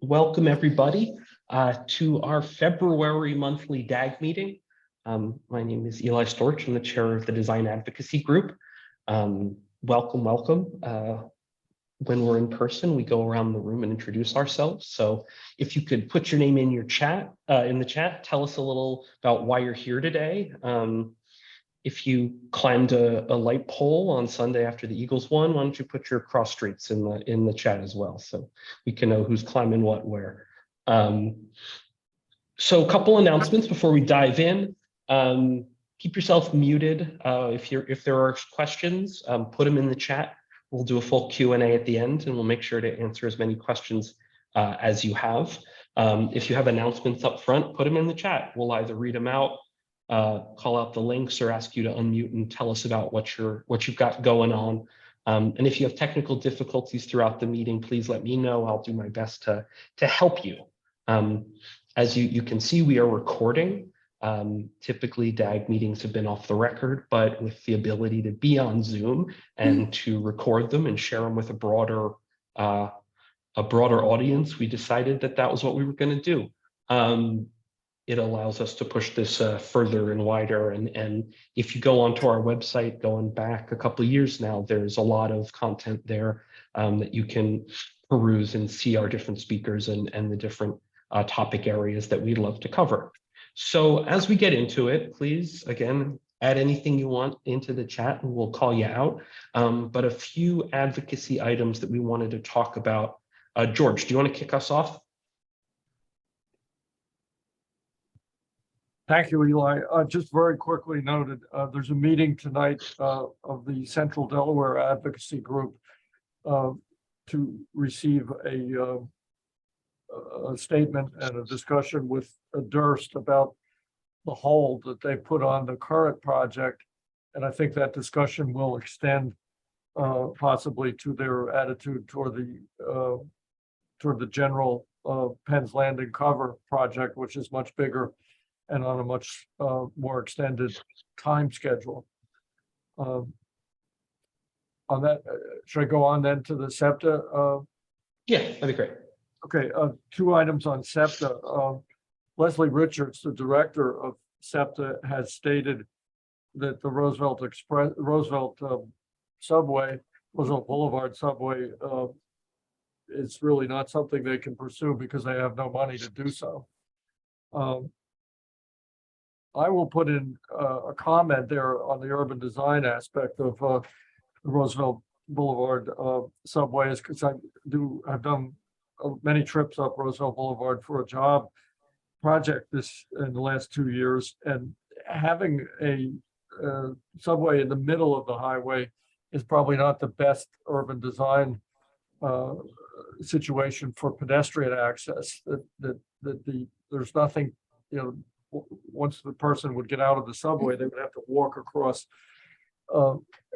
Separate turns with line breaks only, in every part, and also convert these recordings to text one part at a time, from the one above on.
Welcome everybody to our February monthly DAG meeting. My name is Eli Storch. I'm the chair of the Design Advocacy Group. Welcome. When we're in person, we go around the room and introduce ourselves. So if you could put your name in your chat, in the chat, tell us a little about why you're here today. If you climbed a light pole on Sunday after the Eagles won, why don't you put your cross streets in the chat as well, so we can know who's climbing what where. So a couple announcements before we dive in. Keep yourself muted. If there are questions, put them in the chat. We'll do a full Q&A at the end, and we'll make sure to answer as many questions as you have. If you have announcements up front, put them in the chat. We'll either read them out, call out the links, or ask you to unmute and tell us about what you've got going on. And if you have technical difficulties throughout the meeting, please let me know. I'll do my best to help you. As you can see, we are recording. Typically, DAG meetings have been off the record, but with the ability to be on Zoom and to record them and share them with a broader audience, we decided that was what we were going to do. It allows us to push this further and wider. And if you go onto our website, going back a couple of years now, there's a lot of content there that you can peruse and see our different speakers and the different topic areas that we'd love to cover. So as we get into it, please, again, add anything you want into the chat and we'll call you out. But a few advocacy items that we wanted to talk about. George, do you want to kick us off?
Thank you, Eli. Just very quickly noted, there's a meeting tonight of the Central Delaware Advocacy Group to receive a statement and a discussion with Durst about the hold that they put on the current project. And I think that discussion will extend possibly to their attitude toward the general Penn's Landing cover project, which is much bigger and on a much more extended time schedule. On that, should I go on then to the SEPTA?
Yeah, that'd be great.
Okay, two items on SEPTA. Leslie Richards, the director of SEPTA, has stated that the Roosevelt Boulevard subway is really not something they can pursue because they have no money to do so. I will put in a comment there on the urban design aspect of the Roosevelt Boulevard subways, because I've done many trips up Roosevelt Boulevard for a job project in the last 2 years, and having a subway in the middle of the highway is probably not the best urban design situation for pedestrian access. There's nothing, once the person would get out of the subway, they would have to walk across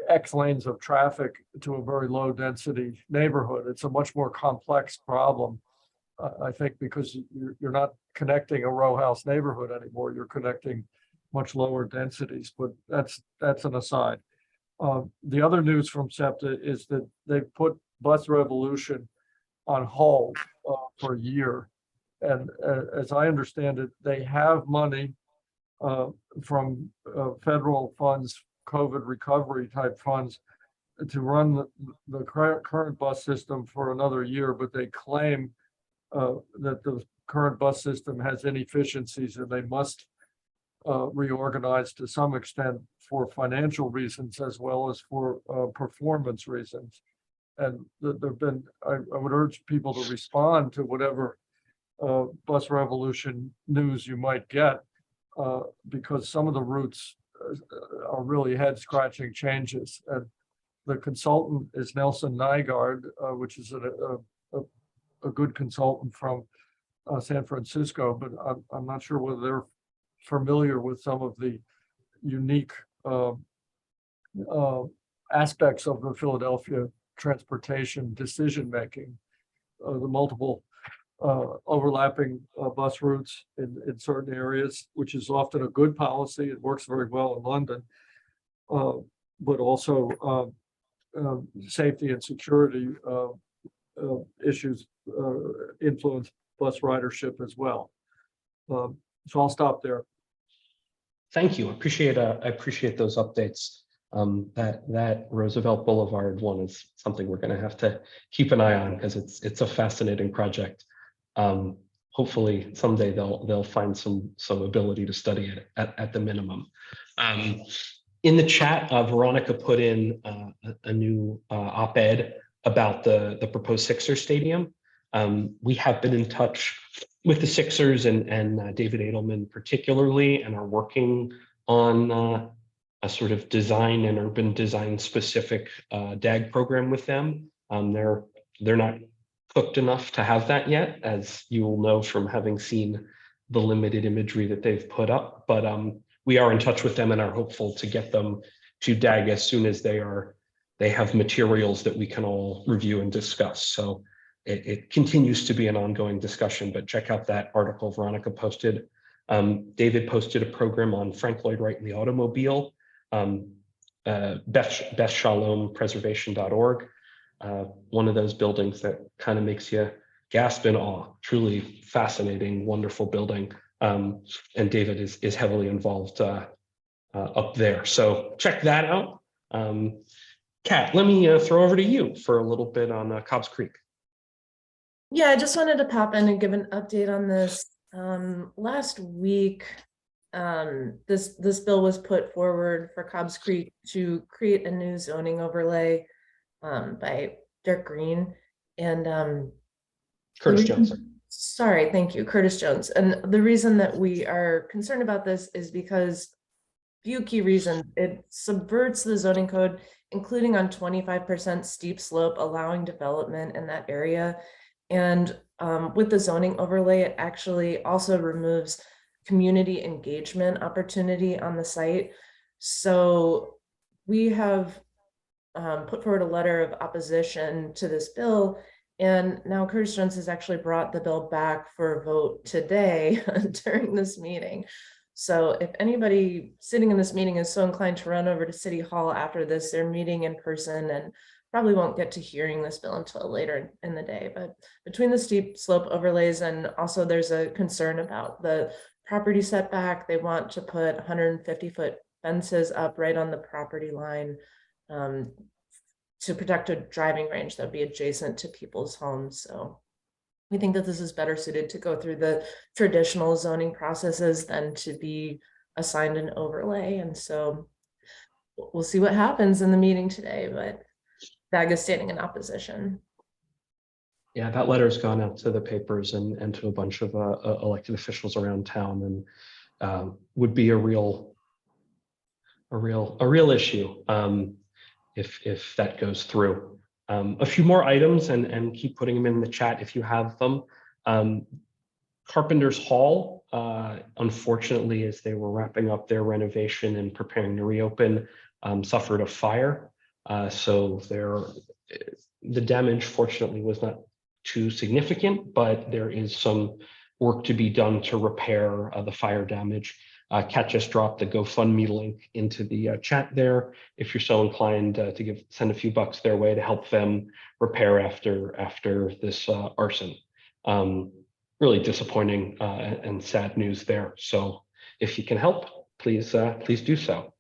X lanes of traffic to a very low density neighborhood. It's a much more complex problem, I think, because you're not connecting a row house neighborhood anymore. You're connecting much lower densities, but that's an aside. The other news from SEPTA is that they've put Bus Revolution on hold for a year. And as I understand it, they have money from federal funds, COVID recovery type funds, to run the current bus system for another year, but they claim that the current bus system has inefficiencies and they must reorganize to some extent for financial reasons as well as for performance reasons. And I would urge people to respond to whatever Bus Revolution news you might get, because some of the routes are really head-scratching changes. And the consultant is Nelson Nygaard, which is a good consultant from San Francisco, but I'm not sure whether they're familiar with some of the unique aspects of the Philadelphia transportation decision-making, the multiple overlapping bus routes in certain areas, which is often a good policy. It works very well in London, but also safety and security issues influence bus ridership as well. So I'll stop there.
Thank you. I appreciate those updates. That Roosevelt Boulevard one is something we're going to have to keep an eye on because it's a fascinating project. Hopefully someday they'll find some ability to study it at the minimum. In the chat, Veronica put in a new op-ed about the proposed Sixers stadium. We have been in touch with the Sixers and David Edelman particularly, and are working on a sort of design and urban design specific DAG program with them. They're not cooked enough to have that yet, as you will know from having seen the limited imagery that they've put up. But we are in touch with them and are hopeful to get them to DAG as soon as they have materials that we can all review and discuss. So it continues to be an ongoing discussion, but check out that article Veronica posted. David posted a program on Frank Lloyd Wright and the automobile, bethshalompreservation.org. One of those buildings that kind of makes you gasp in awe. Truly fascinating, wonderful building. And David is heavily involved up there. So check that out. Kat, let me throw over to you for a little bit on Cobbs Creek.
Yeah, I just wanted to pop in and give an update on this. Last week, this bill was put forward for Cobbs Creek to create a new zoning overlay by Dirk Green and
Curtis Jones.
Sorry, thank you, Curtis Jones. And the reason that we are concerned about this is because few key reasons. It subverts the zoning code, including on 25% steep slope, allowing development in that area. And with the zoning overlay, it actually also removes community engagement opportunity on the site. So we have put forward a letter of opposition to this bill. And now Curtis Jones has actually brought the bill back for a vote today during this meeting. So if anybody sitting in this meeting is so inclined to run over to City Hall after this, they're meeting in person and probably won't get to hearing this bill until later in the day. But between the steep slope overlays and also there's a concern about the property setback, they want to put 150-foot fences up right on the property line to protect a driving range that would be adjacent to people's homes. So we think that this is better suited to go through the traditional zoning processes than to be assigned an overlay. And so we'll see what happens in the meeting today, but DAG is standing in opposition.
Yeah, that letter's gone out to the papers and to a bunch of elected officials around town, and would be a real issue if that goes through. A few more items, and keep putting them in the chat if you have them. Carpenter's Hall, unfortunately, as they were wrapping up their renovation and preparing to reopen, suffered a fire. So the damage, fortunately, was not too significant, but there is some work to be done to repair the fire damage. Kat just dropped the GoFundMe link into the chat there. If you're so inclined to send a few bucks their way to help them repair after this arson. Really disappointing and sad news there. So if you can help, please do so.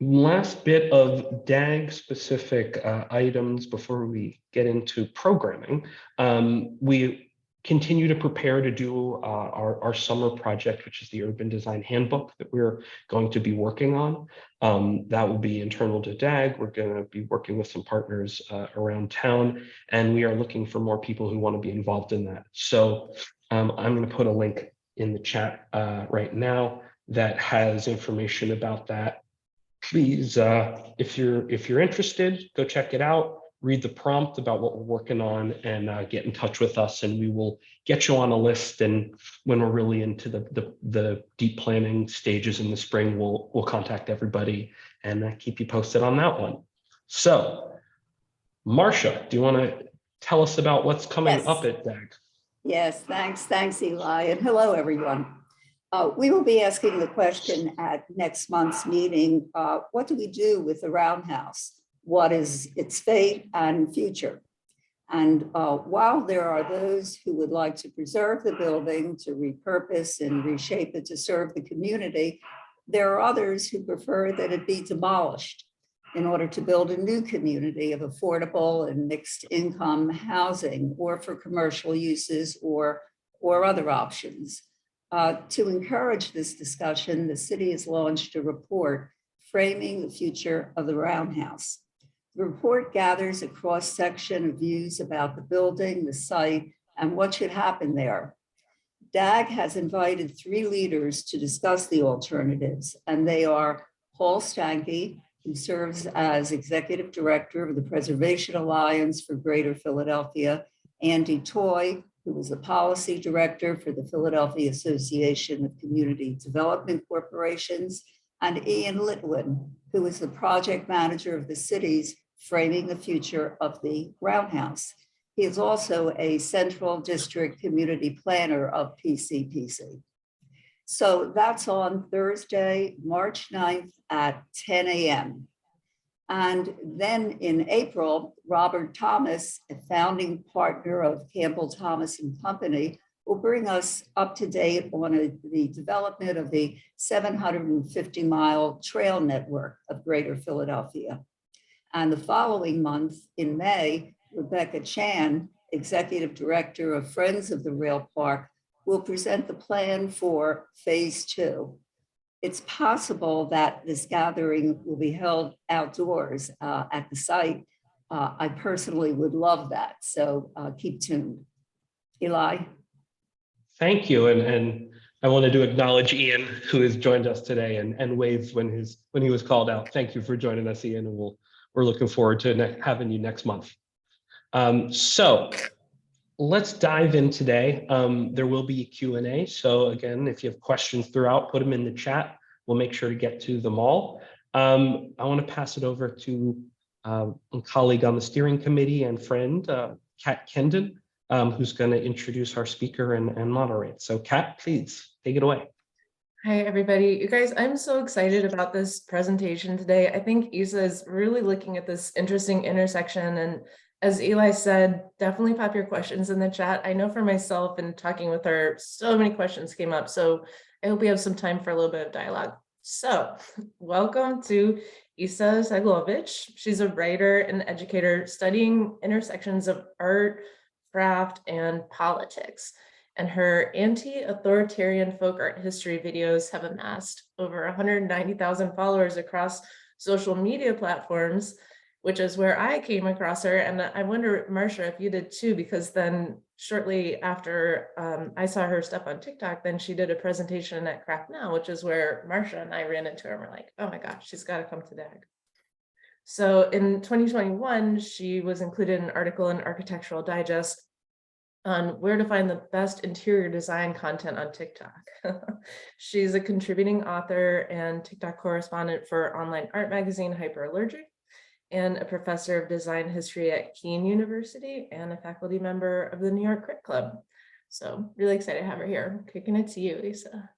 Last bit of DAG specific items before we get into programming. We continue to prepare to do our summer project, which is the Urban Design Handbook that we're going to be working on. That will be internal to DAG. We're going to be working with some partners around town, and we are looking for more people who want to be involved in that. So I'm going to put a link in the chat right now that has information about that. Please, if you're interested, go check it out, read the prompt about what we're working on, and get in touch with us, and we will get you on a list. And when we're really into the deep planning stages in the spring, we'll contact everybody and keep you posted on that one. So, Marcia, do you want to tell us about what's coming up at DAG?
Yes, thanks, Eli, and hello, everyone. We will be asking the question at next month's meeting, what do we do with the Roundhouse? What is its fate and future? And while there are those who would like to preserve the building, to repurpose and reshape it to serve the community, there are others who prefer that it be demolished in order to build a new community of affordable and mixed income housing, or for commercial uses or other options. To encourage this discussion, the city has launched a report, Framing the Future of the Roundhouse. The report gathers a cross-section of views about the building, the site, and what should happen there. DAG has invited 3 leaders to discuss the alternatives, and they are Paul Stanke, who serves as Executive Director of the Preservation Alliance for Greater Philadelphia, Andy Toy, who was the Policy Director for the Philadelphia Association of Community Development Corporations, and Ian Litwin, who is the Project Manager of the city's Framing the Future of the Roundhouse. He is also a Central District Community Planner of PCPC. So that's on Thursday, March 9th at 10 a.m. And then in April, Robert Thomas, a founding partner of Campbell Thomas and Company, will bring us up to date on the development of the 750-mile trail network of Greater Philadelphia. And the following month, in May, Rebecca Chan, Executive Director of Friends of the Rail Park, will present the plan for Phase 2. It's possible that this gathering will be held outdoors at the site. I personally would love that, so keep tuned. Eli?
Thank you, and I wanted to acknowledge Ian, who has joined us today and waved when he was called out. Thank you for joining us, Ian, and we're looking forward to having you next month. So let's dive in today. There will be a Q&A. So again, if you have questions throughout, put them in the chat. We'll make sure to get to them all. I want to pass it over to a colleague on the steering committee and friend, Kat Kendon, who's going to introduce our speaker and moderate. So Kat, please take it away.
Hi, everybody. You guys, I'm so excited about this presentation today. I think Isa is really looking at this interesting intersection. And as Eli said, definitely pop your questions in the chat. I know for myself and talking with her, so many questions came up. So I hope we have some time for a little bit of dialogue. So welcome to Isa Seglovich. She's a writer and educator studying intersections of art, craft, and politics. And her anti-authoritarian folk art history videos have amassed over 190,000 followers across social media platforms, which is where I came across her. And I wonder, Marcia, if you did too, because then shortly after I saw her stuff on TikTok, then she did a presentation at Craft Now, which is where Marcia and I ran into her and we're like, oh my gosh, she's got to come to DAG. So in 2021, she was included in an article in Architectural Digest on where to find the best interior design content on TikTok. She's a contributing author and TikTok correspondent for online art magazine Hyperallergic, and a professor of design history at Kean University and a faculty member of the New York Crit Club. So really excited to have her here. Kicking it to you, Isa.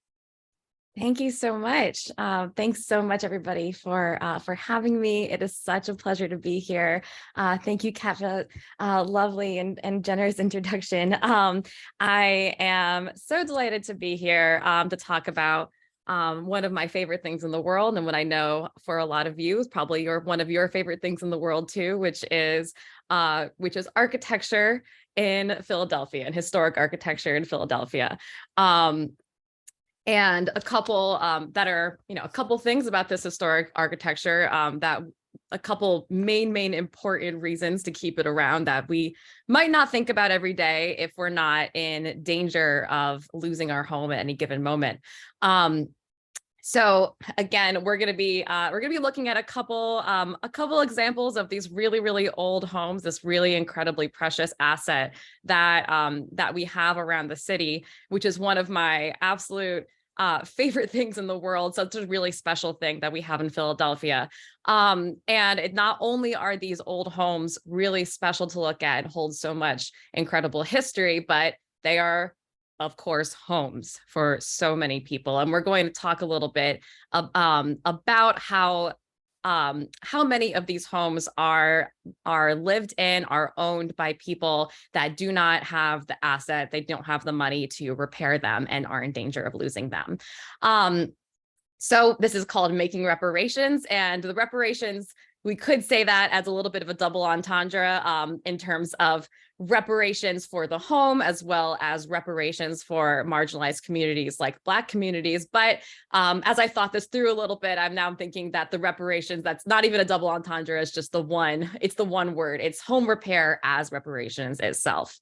Thank you so much. Thanks so much, everybody, for having me. It is such a pleasure to be here. Thank you, Kat, for lovely and generous introduction. I am so delighted to be here to talk about one of my favorite things in the world, and what I know for a lot of you is probably one of your favorite things in the world too, which is architecture in Philadelphia and historic architecture in Philadelphia. And a couple a couple things about this historic architecture, a couple main important reasons to keep it around that we might not think about every day if we're not in danger of losing our home at any given moment. So again, we're going to be looking at a couple examples of these really old homes, this really incredibly precious asset that we have around the city, which is one of my absolute favorite things in the world. So it's a really special thing that we have in Philadelphia. And not only are these old homes really special to look at and hold so much incredible history, but they are, of course, homes for so many people. And we're going to talk a little bit about how how many of these homes are lived in, are owned by people that do not have the asset, they don't have the money to repair them and are in danger of losing them. So this is called making reparations, and the reparations, we could say that as a little bit of a double entendre in terms of reparations for the home as well as reparations for marginalized communities like Black communities. But as I thought this through a little bit, I'm now thinking that the reparations, that's not even a double entendre, it's just it's the one word. It's home repair as reparations itself.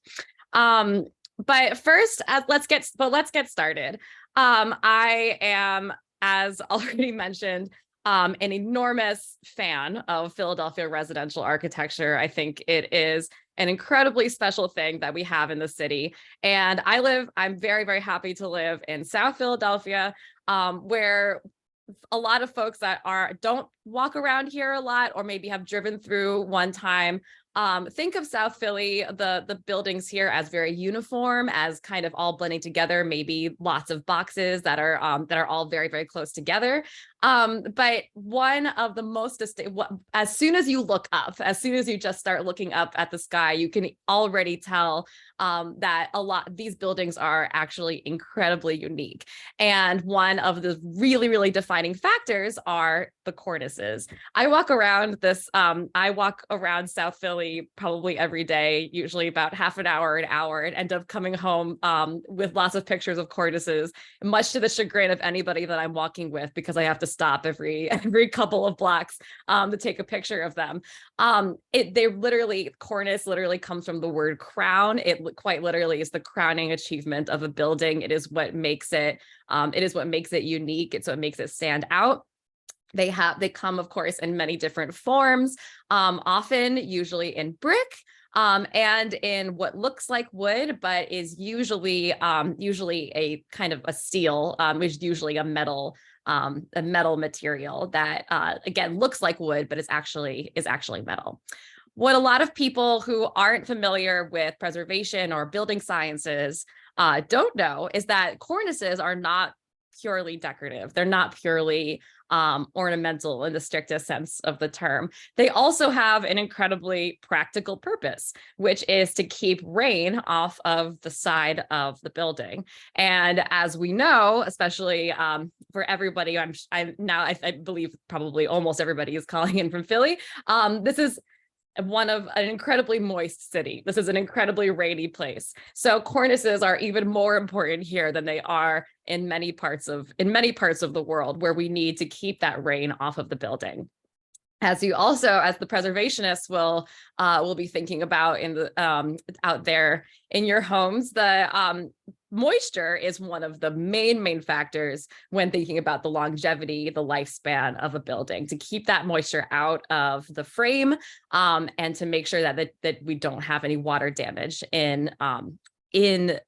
But first, let's get started. I am, as already mentioned, an enormous fan of Philadelphia residential architecture. I think it is an incredibly special thing that we have in the city. And I'm very, very happy to live in South Philadelphia, where a lot of folks that don't walk around here a lot, or maybe have driven through one time, think of South Philly, the buildings here, as very uniform, as kind of all blending together, maybe lots of boxes that are all very, very close together. But one of the most, as soon as you just start looking up at the sky, you can already tell that these buildings are actually incredibly unique. And one of the really, really defining factors are the cornices. I walk around South Philly probably every day, usually about half an hour, and end up coming home with lots of pictures of cornices, much to the chagrin of anybody that I'm walking with, because I have to stop every couple of blocks to take a picture of them. Cornice literally comes from the word crown. It quite literally is the crowning achievement of a building. It is what makes it unique. It's what makes it stand out. They come, of course, in many different forms, often usually in brick, and in what looks like wood, but is usually a kind of a steel, which is usually a metal material that again looks like wood, but is actually metal. What a lot of people who aren't familiar with preservation or building sciences don't know is that cornices are not purely decorative. They're not purely ornamental in the strictest sense of the term. They also have an incredibly practical purpose, which is to keep rain off of the side of the building. And as we know, especially for everybody, I believe probably almost everybody is calling in from Philly. This is an incredibly moist city. This is an incredibly rainy place. So cornices are even more important here than they are in many parts of the world, where we need to keep that rain off of the building. As the preservationists will be thinking about out there in your homes, the moisture is one of the main factors when thinking about the longevity, the lifespan of a building, to keep that moisture out of the frame, and to make sure that we don't have any water damage in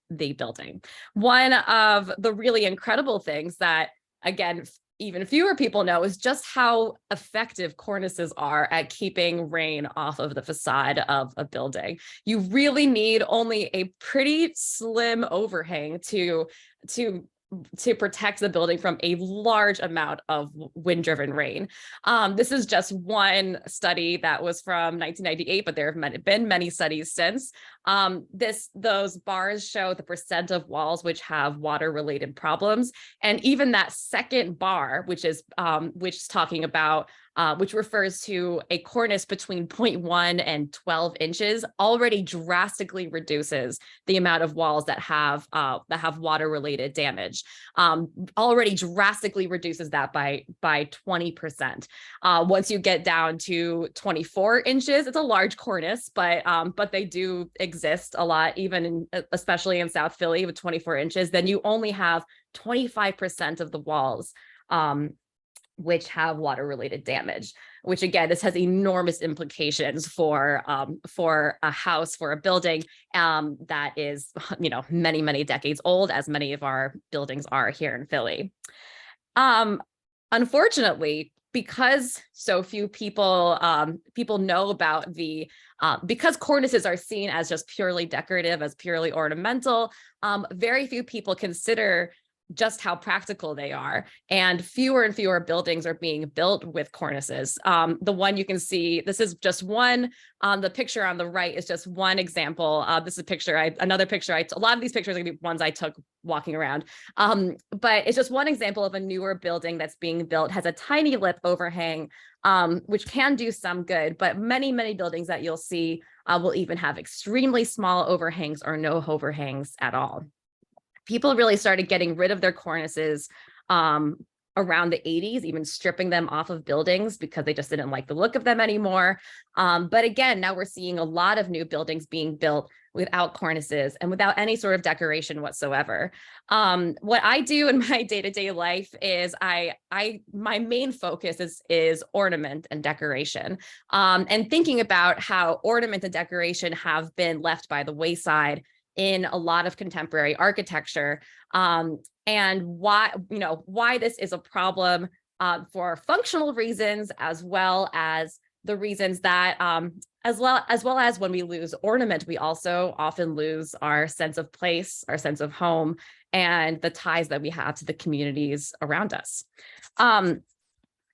the building. One of the really incredible things that, again, even fewer people know is just how effective cornices are at keeping rain off of the facade of a building. You really need only a pretty slim overhang to protect the building from a large amount of wind-driven rain. This is just one study that was from 1998, but there have been many studies since. Those bars show the percent of walls which have water-related problems, and even that second bar, which refers to a cornice between 0.1 and 12 inches, already drastically reduces the amount of walls that have water-related damage. Already drastically reduces that by 20%. Once you get down to 24 inches, it's a large cornice, but they do exist a lot, especially in South Philly with 24 inches. Then you only have 25% of the walls which have water-related damage, which again, this has enormous implications for a house, for a building that is, many, many decades old, as many of our buildings are here in Philly. Unfortunately, because so few people know about because cornices are seen as just purely decorative, as purely ornamental, very few people consider just how practical they are. And fewer buildings are being built with cornices. The one you can see, this is just one, the picture on the right is just one example. This is a picture, another picture, a lot of these pictures are gonna be ones I took walking around. But it's just one example of a newer building that's being built, has a tiny lip overhang, which can do some good, but many buildings that you'll see will even have extremely small overhangs or no overhangs at all. People really started getting rid of their cornices around the 80s, even stripping them off of buildings because they just didn't like the look of them anymore. But again, now we're seeing a lot of new buildings being built without cornices and without any sort of decoration whatsoever. What I do in my day-to-day life is my main focus is ornament and decoration, and thinking about how ornament and decoration have been left by the wayside in a lot of contemporary architecture, and why this is a problem for functional reasons, as well as the reasons that as well as when we lose ornament, we also often lose our sense of place, our sense of home, and the ties that we have to the communities around us.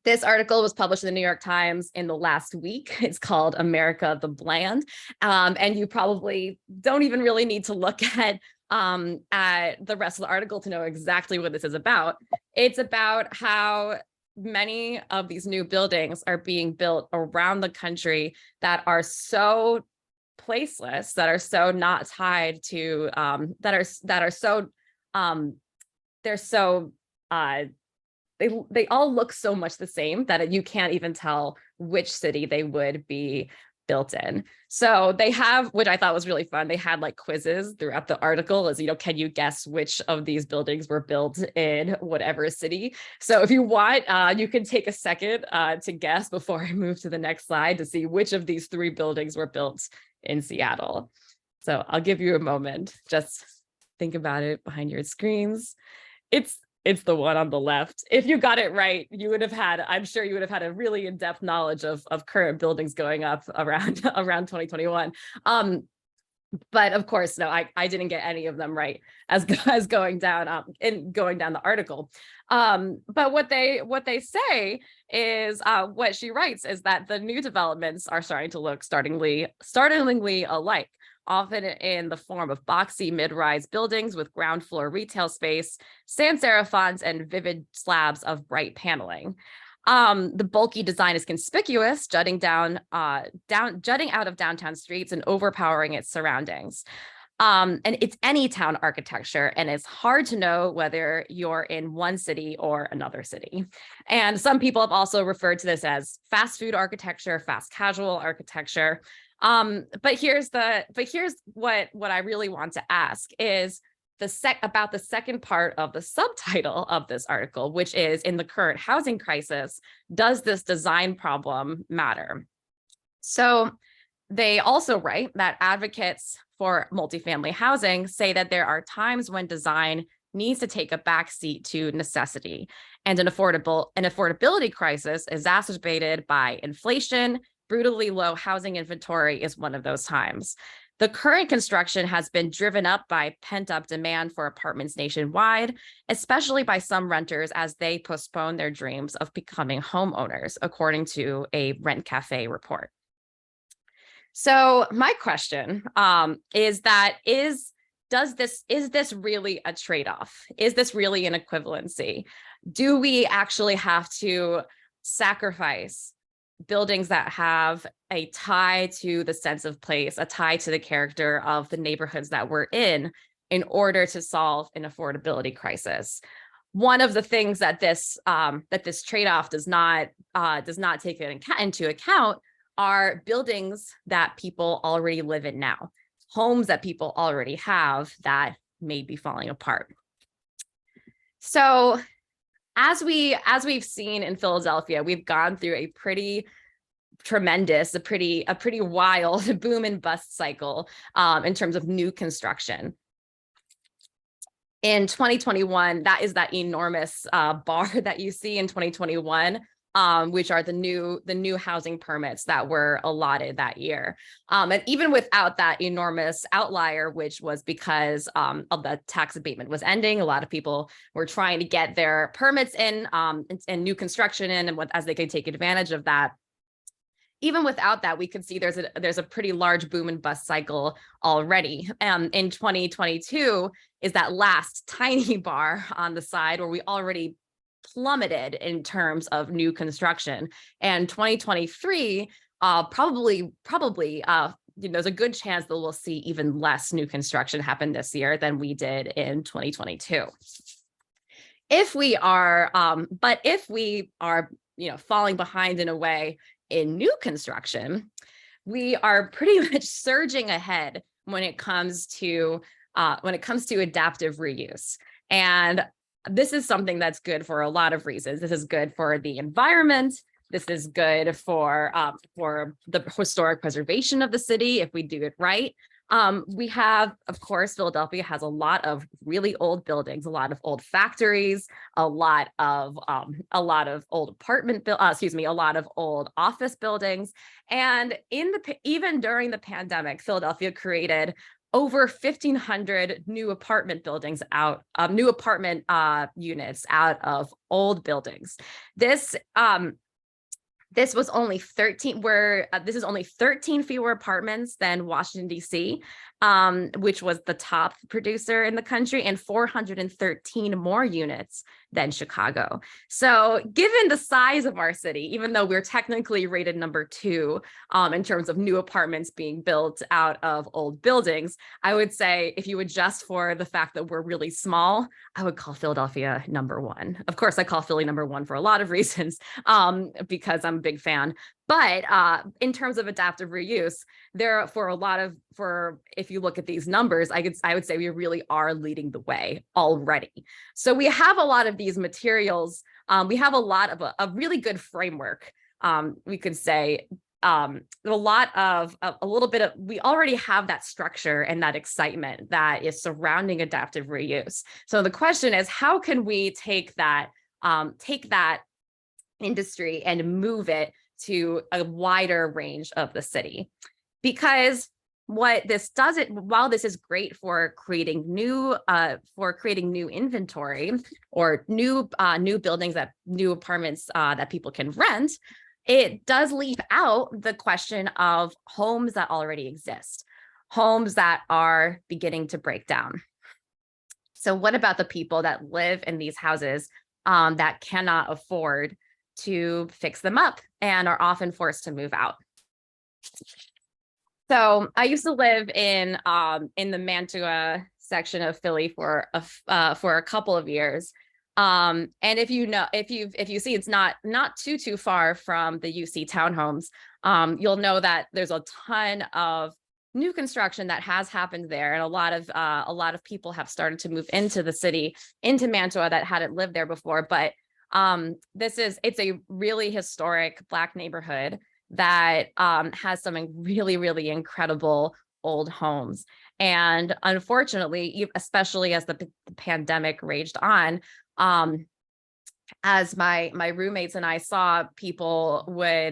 This article was published in the New York Times in the last week. It's called America the Bland. And you probably don't even really need to look at the rest of the article to know exactly what this is about. It's about how many of these new buildings are being built around the country that are so placeless, that are so not tied to, they all look so much the same that you can't even tell which city they would be built in. So they have, which I thought was really fun, they had like quizzes throughout the article as, can you guess which of these buildings were built in whatever city? So if you want, you can take a second to guess before I move to the next slide to see which of these 3 buildings were built in Seattle. So I'll give you a moment, just think about it behind your screens. It's the one on the left. If you got it right, I'm sure you would have had a really in-depth knowledge of current buildings going up around 2021. But of course, no, I didn't get any of them right as going down the article. But what they say is, what she writes is that the new developments are starting to look startlingly alike, often in the form of boxy mid-rise buildings with ground floor retail space, sans serif fonts, and vivid slabs of bright paneling. The bulky design is conspicuous, jutting out of downtown streets and overpowering its surroundings. And it's any town architecture, and it's hard to know whether you're in one city or another city. And some people have also referred to this as fast food architecture, fast casual architecture. But here's what I really want to ask is about the second part of the subtitle of this article, which is, in the current housing crisis, does this design problem matter? So they also write that advocates for multifamily housing say that there are times when design needs to take a backseat to necessity, and an affordability crisis exacerbated by inflation, brutally low housing inventory is one of those times. The current construction has been driven up by pent-up demand for apartments nationwide, especially by some renters as they postpone their dreams of becoming homeowners, according to a Rent Cafe report. So my question is this really a trade-off? Is this really an equivalency? Do we actually have to sacrifice buildings that have a tie to the sense of place, a tie to the character of the neighborhoods that we're in order to solve an affordability crisis? One of the things that this trade-off does not take into account are buildings that people already live in now, homes that people already have that may be falling apart. So as we've seen in Philadelphia, we've gone through a pretty tremendous, a pretty wild boom and bust cycle in terms of new construction. In 2021, that is that enormous bar that you see in 2021 which are the new housing permits that were allotted that year. And even without that enormous outlier, which was because of the tax abatement was ending, a lot of people were trying to get their permits in and new construction in, and as they could take advantage of that. Even without that, we could see there's a pretty large boom and bust cycle already. In 2022 is that last tiny bar on the side where we already plummeted in terms of new construction. And 2023 probably there's a good chance that we'll see even less new construction happen this year than we did in 2022. If we are falling behind in a way in new construction, we are pretty much surging ahead when it comes to adaptive reuse. And this is something that's good for a lot of reasons. This is good for the environment. This is good for the historic preservation of the city if we do it right. We have, of course, Philadelphia has a lot of really old buildings, a lot of old factories, a lot of old a lot of old office buildings. And even during the pandemic, Philadelphia created over 1,500 new apartment buildings new apartment units out of old buildings. This was only 13, this is only 13 fewer apartments than Washington, D.C., which was the top producer in the country, and 413 more units than Chicago. So given the size of our city, even though we're technically rated number 2 in terms of new apartments being built out of old buildings, I would say if you adjust for the fact that we're really small, I would call Philadelphia number 1. Of course, I call Philly number 1 for a lot of reasons, because I'm a big fan. But in terms of adaptive reuse, if you look at these numbers, I would say we really are leading the way already. So we have a lot of these materials. We have a lot of a really good framework. We could say we already have that structure and that excitement that is surrounding adaptive reuse. So the question is, how can we take that industry and move it to a wider range of the city? Because what this does, while this is great for creating new inventory or new buildings, new apartments that people can rent, it does leave out the question of homes that already exist, homes that are beginning to break down. So what about the people that live in these houses that cannot afford to fix them up and are often forced to move out? So I used to live in the Mantua section of Philly for a couple of years. And if you see, it's not too far from the UC townhomes. You'll know that there's a ton of new construction that has happened there, and a lot of people have started to move into the city, into Mantua, that hadn't lived there before. But it's a really historic Black neighborhood that has some really, really incredible old homes. And unfortunately, especially as the pandemic raged on, as my roommates and I saw, people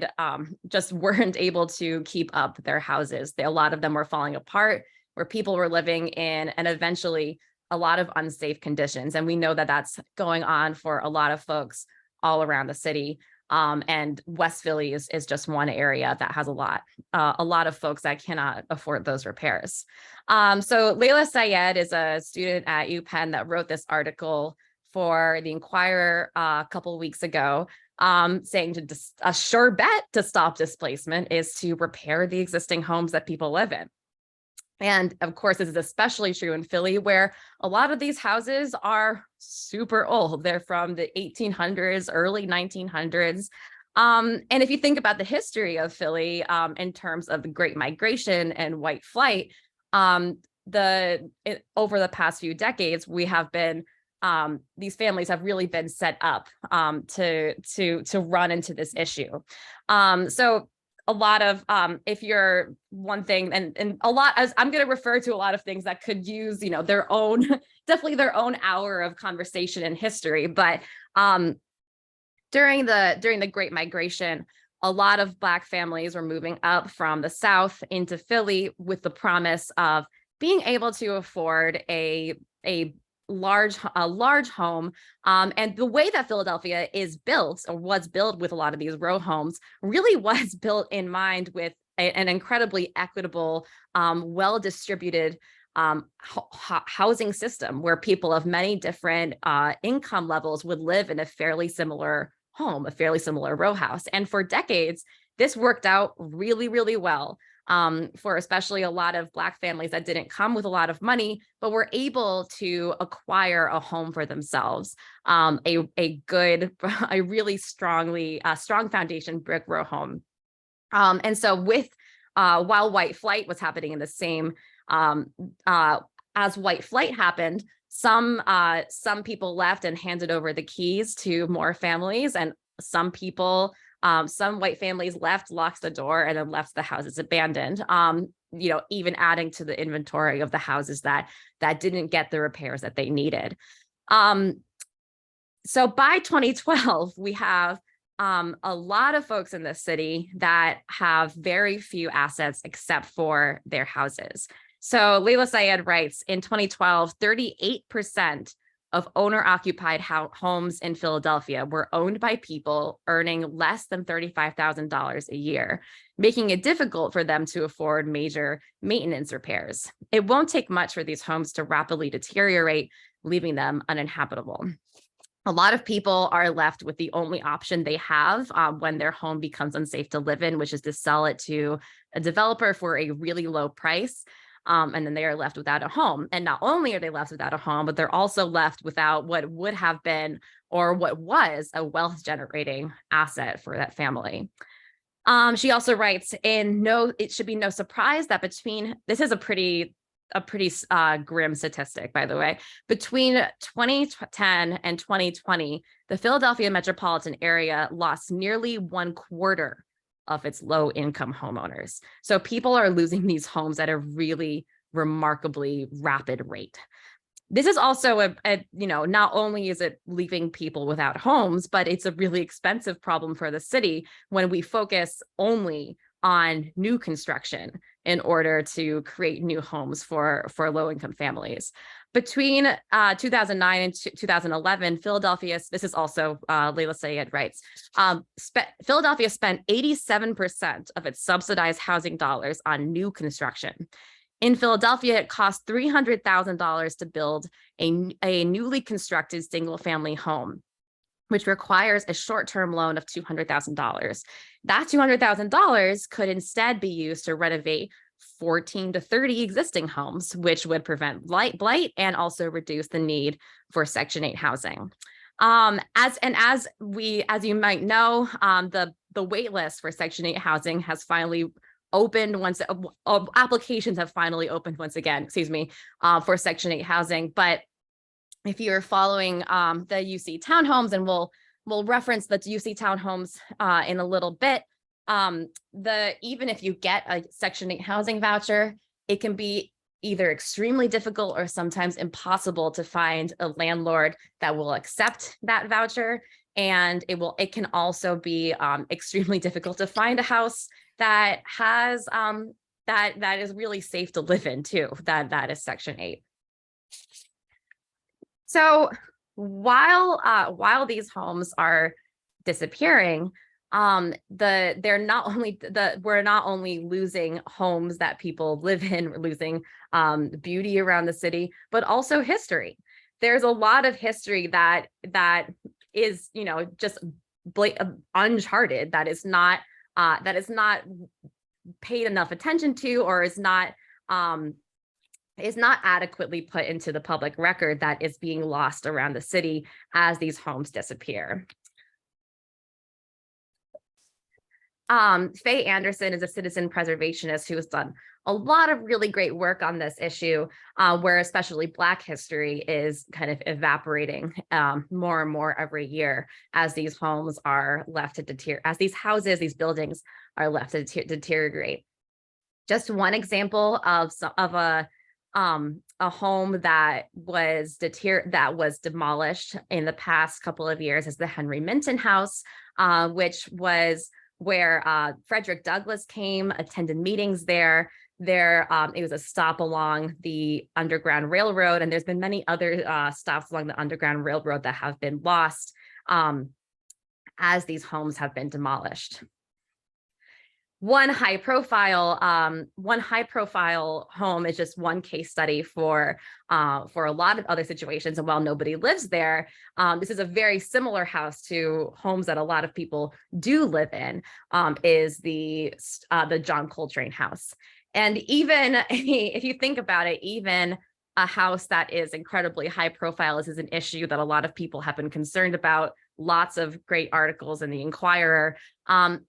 just weren't able to keep up their houses. A lot of them were falling apart, where people were living in, and eventually a lot of unsafe conditions. And we know that that's going on for a lot of folks all around the city. And West Philly is just one area that has a lot of folks that cannot afford those repairs. So Layla Syed is a student at UPenn that wrote this article for the Inquirer a couple of weeks ago, saying a sure bet to stop displacement is to repair the existing homes that people live in. And of course, this is especially true in Philly, where a lot of these houses are super old. They're from the 1800s, early 1900s. And if you think about the history of Philly in terms of the Great Migration and white flight, over the past few decades, we have been these families have really been set up to run into this issue. So a lot of if you're one thing, and a lot, as I'm going to refer to a lot of things that could use their own definitely their own hour of conversation and history, but during the Great Migration, a lot of Black families were moving up from the South into Philly with the promise of being able to afford a large home. And the way that Philadelphia is built, or was built with a lot of these row homes, really was built in mind with an incredibly equitable, well-distributed housing system where people of many different income levels would live in a fairly similar home, a fairly similar row house. And for decades, this worked out really, really well for especially a lot of Black families that didn't come with a lot of money, but were able to acquire a home for themselves, a really strong foundation brick row home. And so while white flight was happening in the same, as white flight happened, some people left and handed over the keys to more families, and some white families left, locked the door, and then left the houses abandoned. Even adding to the inventory of the houses that didn't get the repairs that they needed. So by 2012, we have a lot of folks in the city that have very few assets except for their houses. So Layla Syed writes, in 2012, 38% of owner-occupied homes in Philadelphia were owned by people earning less than $35,000 a year, making it difficult for them to afford major maintenance repairs. It won't take much for these homes to rapidly deteriorate, leaving them uninhabitable. A lot of people are left with the only option they have when their home becomes unsafe to live in, which is to sell it to a developer for a really low price. And then they are left without a home. And not only are they left without a home, but they're also left without what would have been, or what was, a wealth generating asset for that family. She also writes, it should be no surprise that this is a pretty grim statistic, by the way. Between 2010 and 2020, the Philadelphia metropolitan area lost nearly 1/4 of its low-income homeowners. So people are losing these homes at a really remarkably rapid rate. This is also not only is it leaving people without homes, but it's a really expensive problem for the city when we focus only on new construction in order to create new homes for low-income families. Between 2009 and 2011, Philadelphia, this is also Layla Syed writes, Philadelphia spent 87% of its subsidized housing dollars on new construction. In Philadelphia, it cost $300,000 to build a newly constructed single-family home, which requires a short-term loan of $200,000. That $200,000 could instead be used to renovate 14 to 30 existing homes, which would prevent blight and also reduce the need for Section 8 housing. As you might know, the wait list for Section 8 housing has finally opened applications have finally opened once again, for Section 8 housing. But if you're following the UC townhomes, and we'll reference the UC townhomes in a little bit, even if you get a Section 8 housing voucher, it can be either extremely difficult or sometimes impossible to find a landlord that will accept that voucher. And it can also be extremely difficult to find a house that has that is really safe to live in too, that is Section 8. So while these homes are disappearing, we're not only losing homes that people live in, we're losing beauty around the city, but also history. There's a lot of history that is, just uncharted, that is not paid enough attention to, or is not adequately put into the public record, that is being lost around the city as these homes disappear. Faye Anderson is a citizen preservationist who has done a lot of really great work on this issue, where especially Black history is kind of evaporating more and more every year as these homes are left to deteriorate, as these houses, these buildings are left to deteriorate. Just one example of a home that was demolished in the past couple of years is the Henry Minton House, which was where Frederick Douglass came, attended meetings there. It was a stop along the Underground Railroad, and there's been many other stops along the Underground Railroad that have been lost as these homes have been demolished. One high profile home is just one case study for a lot of other situations. And while nobody lives there, this is a very similar house to homes that a lot of people do live in, is the John Coltrane house. And even if you think about it, even a house that is incredibly high profile, this is an issue that a lot of people have been concerned about. Lots of great articles in the Inquirer.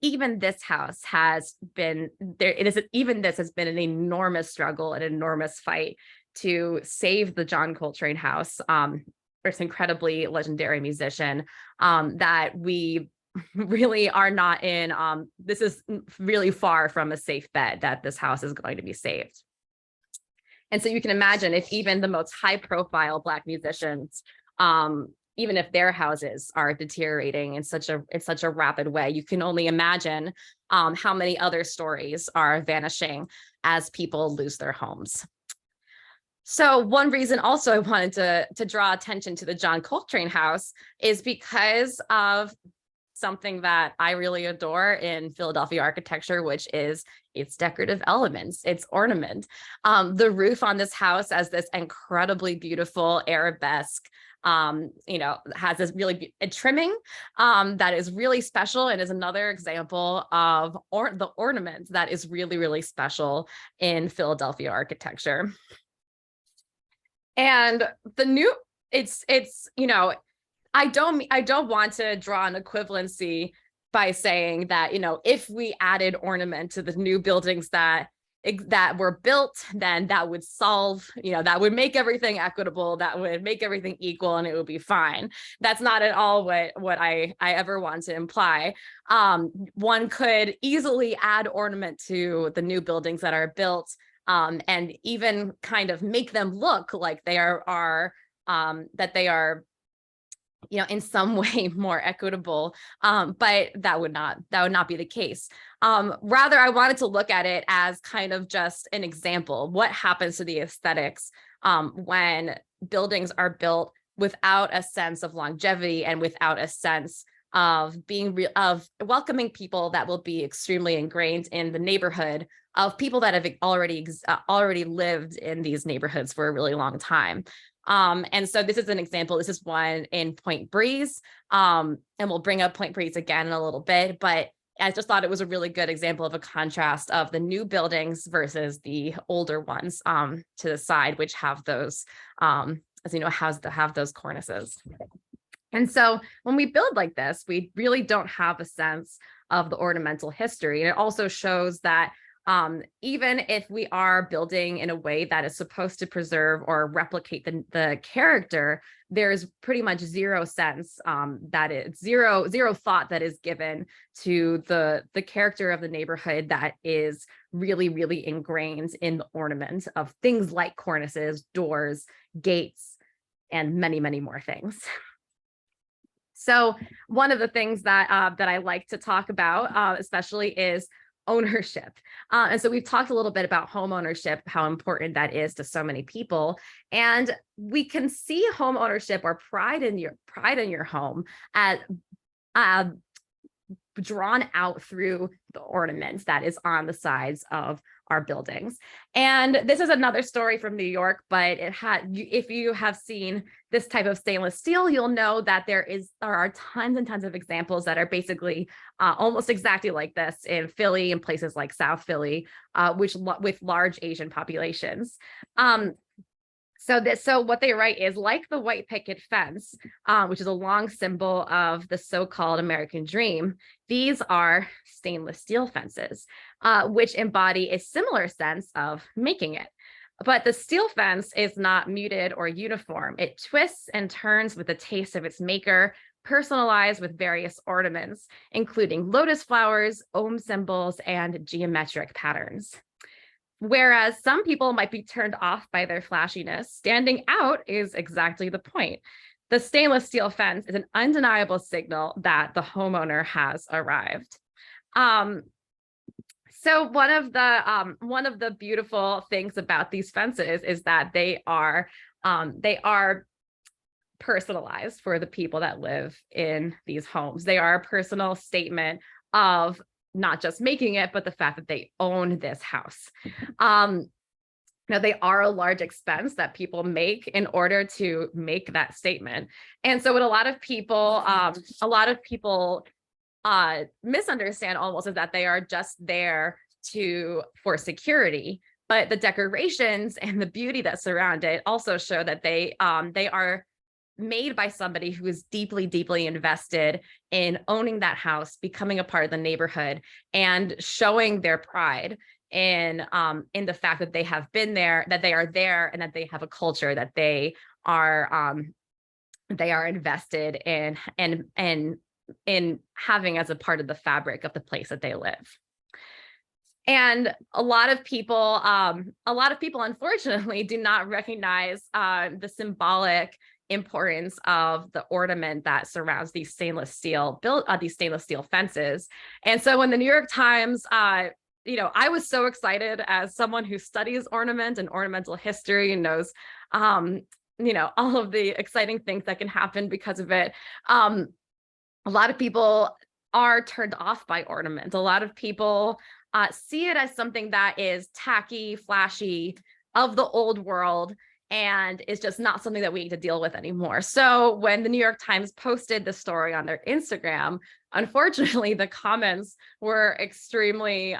Even this house has been there. Even this has been an enormous struggle, an enormous fight to save the John Coltrane house. This incredibly legendary musician that we really are not in. This is really far from a safe bet that this house is going to be saved. And so you can imagine if even the most high profile Black musicians, even if their houses are deteriorating in such a rapid way, you can only imagine how many other stories are vanishing as people lose their homes. So one reason also I wanted to draw attention to the John Coltrane house is because of something that I really adore in Philadelphia architecture, which is its decorative elements, its ornament. The roof on this house has this incredibly beautiful arabesque, has this really a trimming that is really special, and is another example of the ornament that is really, really special in Philadelphia architecture. And I don't want to draw an equivalency by saying that, if we added ornament to the new buildings that were built, then that would solve, that would make everything equitable, that would make everything equal, and it would be fine. That's not at all what I ever want to imply. One could easily add ornament to the new buildings that are built, and even kind of make them look like they are in some way more equitable, but that would not be the case. Rather, I wanted to look at it as kind of just an example. What happens to the aesthetics when buildings are built without a sense of longevity and without a sense of of welcoming people that will be extremely ingrained in the neighborhood, of people that have already lived in these neighborhoods for a really long time. And so this is an example. This is one in Point Breeze, and we'll bring up Point Breeze again in a little bit, but I just thought it was a really good example of a contrast of the new buildings versus the older ones to the side, which have those, have those cornices. And so when we build like this, we really don't have a sense of the ornamental history. And it also shows that even if we are building in a way that is supposed to preserve or replicate the character, there's pretty much zero sense that it's zero thought that is given to the character of the neighborhood that is really, really ingrained in the ornament of things like cornices, doors, gates, and many, many more things. So one of the things that I like to talk about, especially, is ownership. And so we've talked a little bit about home ownership, how important that is to so many people. And we can see home ownership or pride in your home as drawn out through the ornaments that is on the sides of our buildings. And this is another story from New York, but if you have seen this type of stainless steel, you'll know that there are tons and tons of examples that are basically almost exactly like this in Philly and places like South Philly, with large Asian populations. So what they write is, like the white picket fence, which is a long symbol of the so-called American dream, these are stainless steel fences, which embody a similar sense of making it. But the steel fence is not muted or uniform. It twists and turns with the taste of its maker, personalized with various ornaments, including lotus flowers, ohm symbols, and geometric patterns. Whereas some people might be turned off by their flashiness, standing out is exactly the point. The stainless steel fence is an undeniable signal that the homeowner has arrived. So one of the beautiful things about these fences is that they are personalized for the people that live in these homes. They are a personal statement of not just making it, but the fact that they own this house. Now, they are a large expense that people make in order to make that statement. And so what a lot of people misunderstand almost is that they are just there for security. But the decorations and the beauty that surround it also show that they are made by somebody who is deeply, deeply invested in owning that house, becoming a part of the neighborhood, and showing their pride in the fact that they have been there, that they are there, and that they have a culture that they are invested in having as a part of the fabric of the place that they live. And a lot of people, unfortunately, do not recognize the symbolic importance of the ornament that surrounds these stainless steel fences. And so when the New York Times, I was so excited as someone who studies ornament and ornamental history and knows, all of the exciting things that can happen because of it. A lot of people are turned off by ornament. A lot of people see it as something that is tacky, flashy, of the old world, and is just not something that we need to deal with anymore. So when the New York Times posted the story on their Instagram, unfortunately, the comments were extremely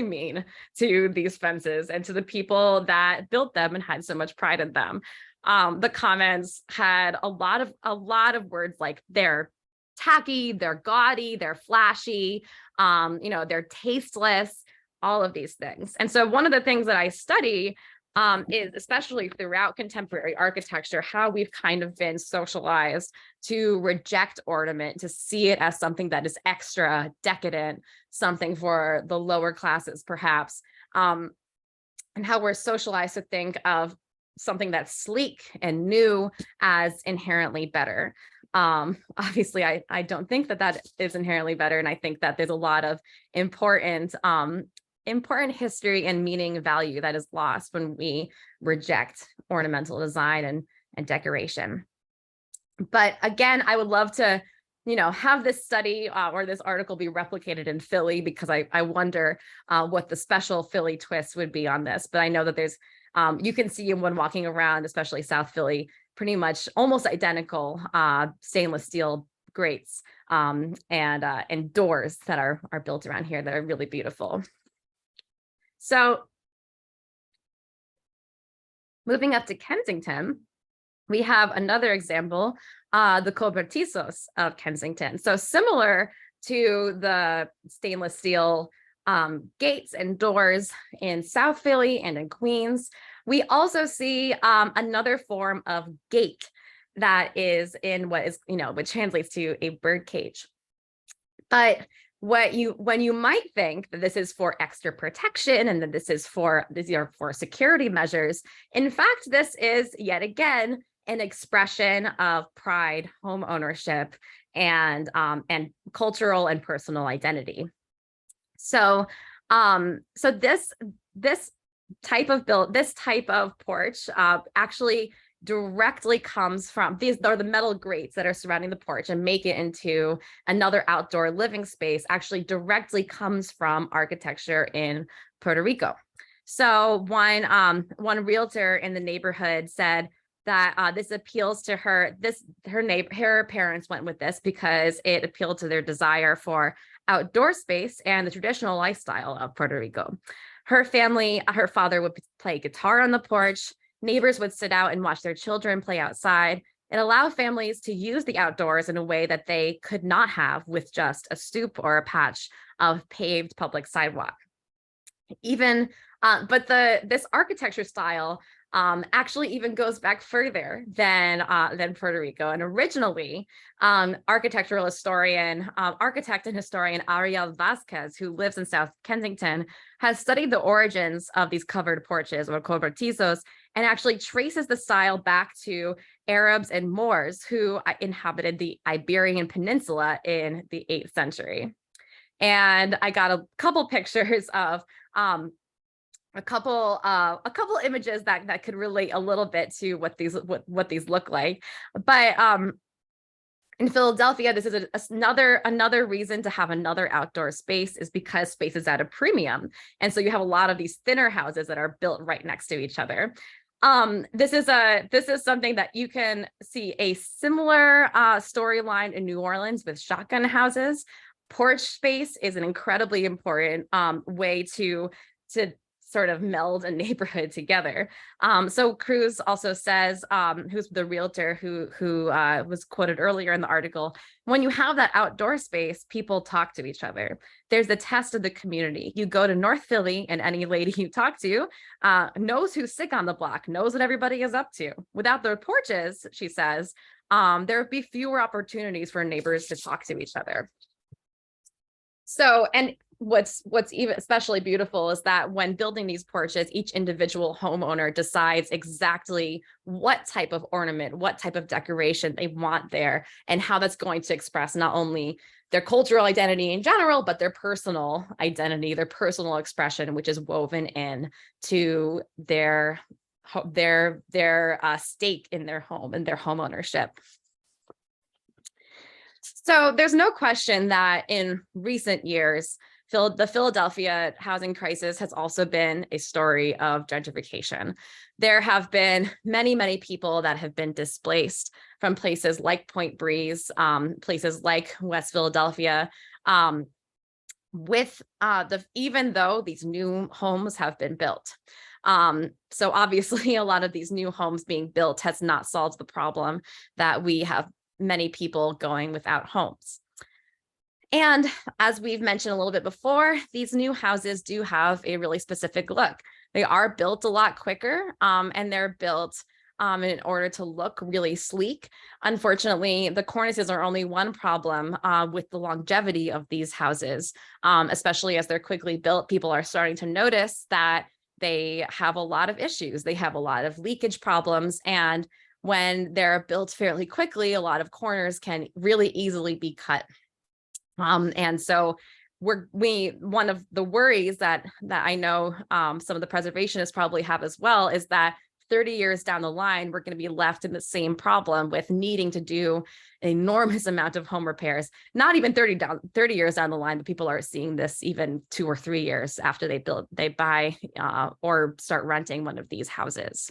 mean to these fences and to the people that built them and had so much pride in them. The comments had a lot of words like they're tacky, they're gaudy, they're flashy, they're tasteless, all of these things. And so one of the things that I study is, especially throughout contemporary architecture, how we've kind of been socialized to reject ornament, to see it as something that is extra, decadent, something for the lower classes, perhaps, and how we're socialized to think of something that's sleek and new as inherently better. Obviously, I don't think that is inherently better, and I think that there's a lot of important history and meaning value that is lost when we reject ornamental design and decoration. But again, I would love to, have this study or this article be replicated in Philly, because I wonder what the special Philly twist would be on this. But I know that there's, you can see when walking around, especially South Philly, pretty much almost identical stainless steel grates and doors that are built around here that are really beautiful. So moving up to Kensington, we have another example, the cobertizos of Kensington. So similar to the stainless steel gates and doors in South Philly and in Queens, we also see another form of gate that is in which translates to a bird cage. But when you might think that this is for extra protection and that these are for security measures, in fact, this is yet again an expression of pride, home ownership, and cultural and personal identity. So this type of porch actually directly comes from, these are the metal grates that are surrounding the porch and make it into another outdoor living space, actually directly comes from architecture in Puerto Rico. So one realtor in the neighborhood said that this appeals to her. Her parents went with this because it appealed to their desire for outdoor space and the traditional lifestyle of Puerto Rico. Her father would play guitar on the porch. Neighbors would sit out and watch their children play outside and allow families to use the outdoors in a way that they could not have with just a stoop or a patch of paved public sidewalk. But this architecture style actually even goes back further than Puerto Rico. And originally, architect and historian Ariel Vasquez, who lives in South Kensington, has studied the origins of these covered porches or cobertizos and actually traces the style back to Arabs and Moors who inhabited the Iberian Peninsula in the 8th century. And I got a couple pictures of a couple images that could relate a little bit to what these look like. But in Philadelphia, this is another reason to have another outdoor space, is because space is at a premium. And so you have a lot of these thinner houses that are built right next to each other. This is something that you can see a similar storyline in New Orleans with shotgun houses. Porch space is an incredibly important way to sort of meld a neighborhood together. So Cruz also says, who's the realtor who was quoted earlier in the article, when you have that outdoor space, people talk to each other. There's the test of the community. You go to North Philly and any lady you talk to knows who's sick on the block, knows what everybody is up to. Without their porches, she says, there would be fewer opportunities for neighbors to talk to each other. So, and what's even especially beautiful is that when building these porches, each individual homeowner decides exactly what type of ornament, what type of decoration they want there, and how that's going to express not only their cultural identity in general, but their personal identity, their personal expression, which is woven in to their stake in their home and their home ownership. So there's no question that in recent years, the Philadelphia housing crisis has also been a story of gentrification. There have been many people that have been displaced from places like Point Breeze, places like West Philadelphia, even though these new homes have been built. So obviously a lot of these new homes being built has not solved the problem that we have many people going without homes. And as we've mentioned a little bit before, these new houses do have a really specific look. They are built a lot quicker, and they're built in order to look really sleek. Unfortunately, the cornices are only one problem with the longevity of these houses, especially as they're quickly built. People are starting to notice that they have a lot of issues. They have a lot of leakage problems, and when they're built fairly quickly, a lot of corners can really easily be cut. And so one of the worries that I know some of the preservationists probably have as well is that 30 years down the line, we're going to be left in the same problem with needing to do an enormous amount of home repairs, not even 30 years down the line, but people are seeing this even 2 or 3 years after they buy or start renting one of these houses.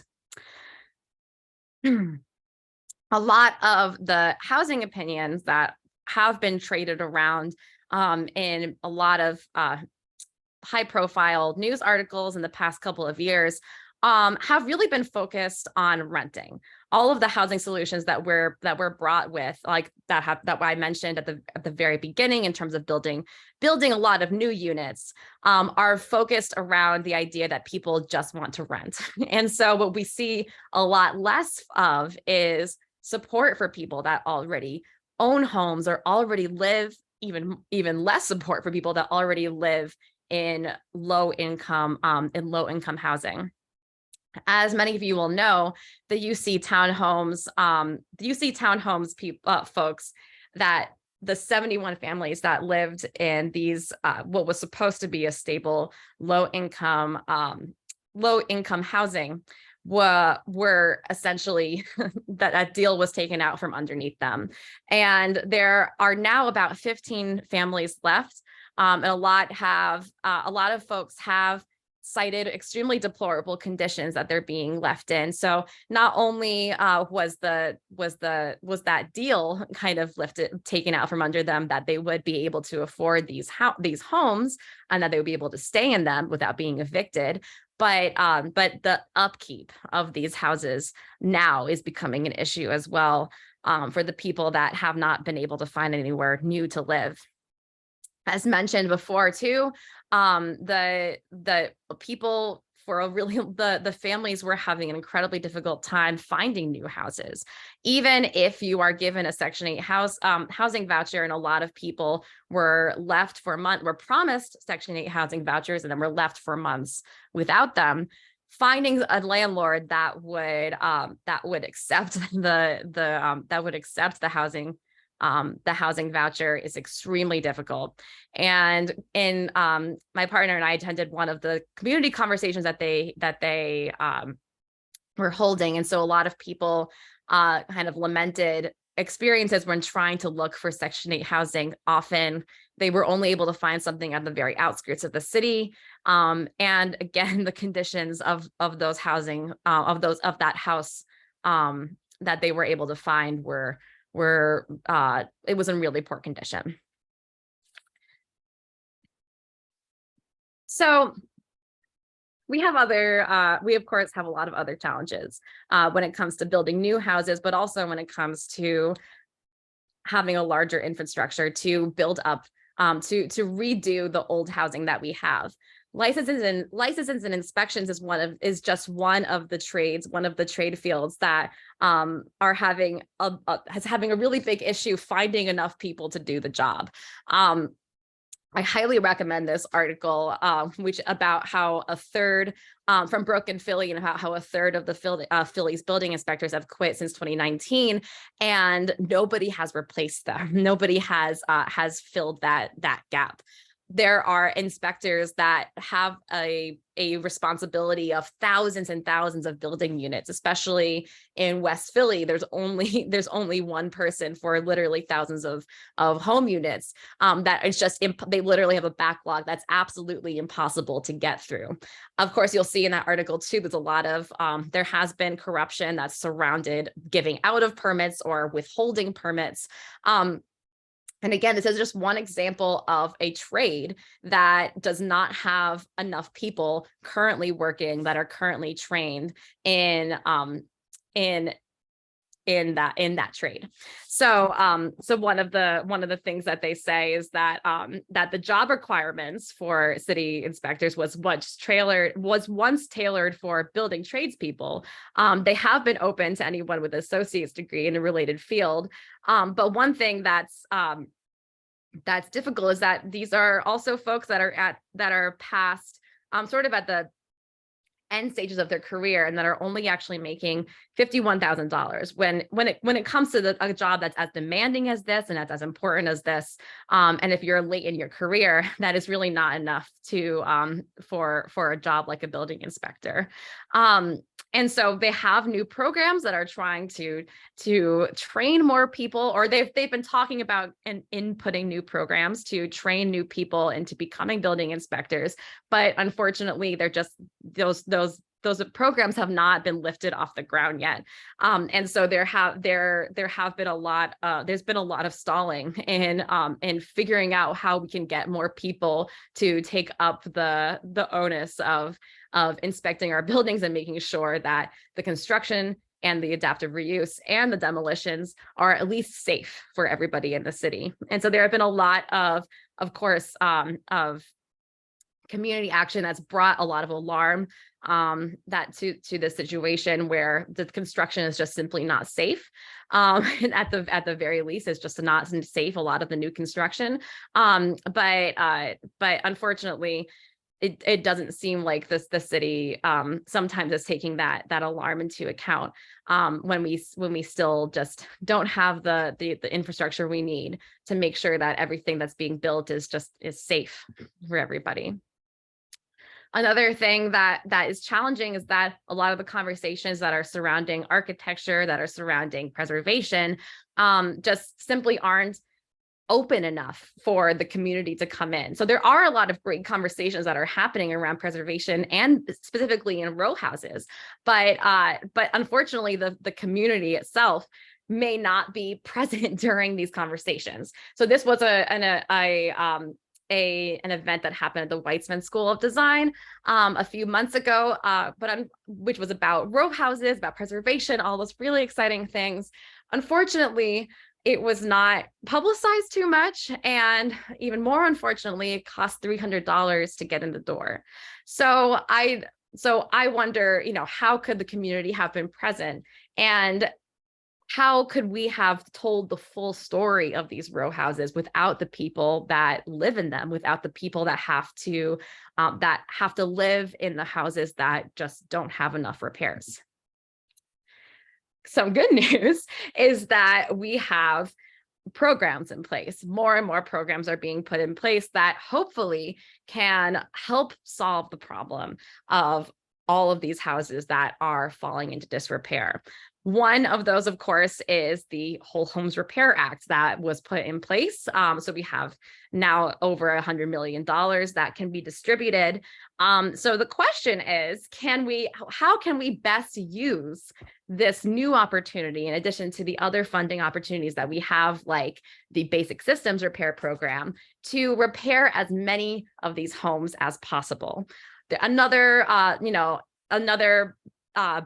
A lot of the housing opinions that have been traded around in a lot of high profile news articles in the past couple of years have really been focused on renting. All of the housing solutions that we're brought with, like that I mentioned at the very beginning in terms of building a lot of new units, are focused around the idea that people just want to rent. And so what we see a lot less of is support for people that already own homes or already live, even less support for people that already live in low income housing. As many of you will know, the UC townhomes, folks, that the 71 families that lived in these, what was supposed to be a stable, low income housing, were essentially that deal was taken out from underneath them. And there are now about 15 families left. And a lot of folks have cited extremely deplorable conditions that they're being left in. So not only was that deal kind of taken out from under them, that they would be able to afford these homes and that they would be able to stay in them without being evicted, but the upkeep of these houses now is becoming an issue as well for the people that have not been able to find anywhere new to live. As mentioned before too, the people for a really, the families were having an incredibly difficult time finding new houses. Even if you are given a Section 8 housing voucher, and a lot of people were left for were promised Section 8 housing vouchers and then were left for months without them. Finding a landlord that would accept the housing voucher is extremely difficult. And in my partner and I attended one of the community conversations that they were holding, and so a lot of people kind of lamented experiences when trying to look for Section 8 housing. Often they were only able to find something at the very outskirts of the city. And again, the conditions of those housing, of that house that they were able to find it was in really poor condition. So we of course have a lot of other challenges when it comes to building new houses, but also when it comes to having a larger infrastructure to build up, to redo the old housing that we have. Licenses and inspections is just one of the trade fields that are having a really big issue finding enough people to do the job. I highly recommend this article, which about how a third from Broken Philly, and how a third of the Philly's building inspectors have quit since 2019, and nobody has replaced them. Nobody has filled that gap. There are inspectors that have a responsibility of thousands and thousands of building units, especially in West Philly. There's only one person for literally thousands of home units. That is just, they literally have a backlog that's absolutely impossible to get through. Of course, you'll see in that article too, there's a lot of, there has been corruption that's surrounded giving out of permits or withholding permits. And again, this is just one example of a trade that does not have enough people currently working that are currently trained in that trade. So one of the things that they say is that that the job requirements for city inspectors was once tailored for building tradespeople. They have been open to anyone with an associate's degree in a related field. But one thing that's difficult is that these are also folks that are past sort of at the end stages of their career, and that are only actually making $51,000 when it comes to a job that's as demanding as this and that's as important as this. And if you're late in your career, that is really not enough to for a job like a building inspector. And so they have new programs that are trying to train more people, or they've been talking about inputting new programs to train new people into becoming building inspectors. But unfortunately, they're just those programs have not been lifted off the ground yet. And so there's been a lot of stalling in figuring out how we can get more people to take up the onus of inspecting our buildings and making sure that the construction and the adaptive reuse and the demolitions are at least safe for everybody in the city. And so there have been a lot of course, of community action that's brought a lot of alarm that to the situation where the construction is just simply not safe. And at the very least, it's just not safe, a lot of the new construction. But unfortunately, it doesn't seem like the city sometimes is taking that alarm into account when we still just don't have the infrastructure we need to make sure that everything that's being built is safe for everybody. Another thing that is challenging is that a lot of the conversations that are surrounding architecture, that are surrounding preservation, just simply aren't open enough for the community to come in. So there are a lot of great conversations that are happening around preservation and specifically in row houses, but unfortunately the community itself may not be present during these conversations. So this was an event that happened at the Weitzman School of Design a few months ago, which was about row houses, about preservation, all those really exciting things. Unfortunately, it was not publicized too much, and even more unfortunately, it cost $300 to get in the door. So So I wonder, how could the community have been present, and how could we have told the full story of these row houses without the people that live in them, without the people that have to live in the houses that just don't have enough repairs? Some good news is that we have programs in place. More and more programs are being put in place that hopefully can help solve the problem of all of these houses that are falling into disrepair. One of those, of course, is the Whole Homes Repair Act that was put in place. So we have now over $100 million that can be distributed. So the question is, how can we best use this new opportunity in addition to the other funding opportunities that we have, like the Basic Systems Repair Program, to repair as many of these homes as possible? Another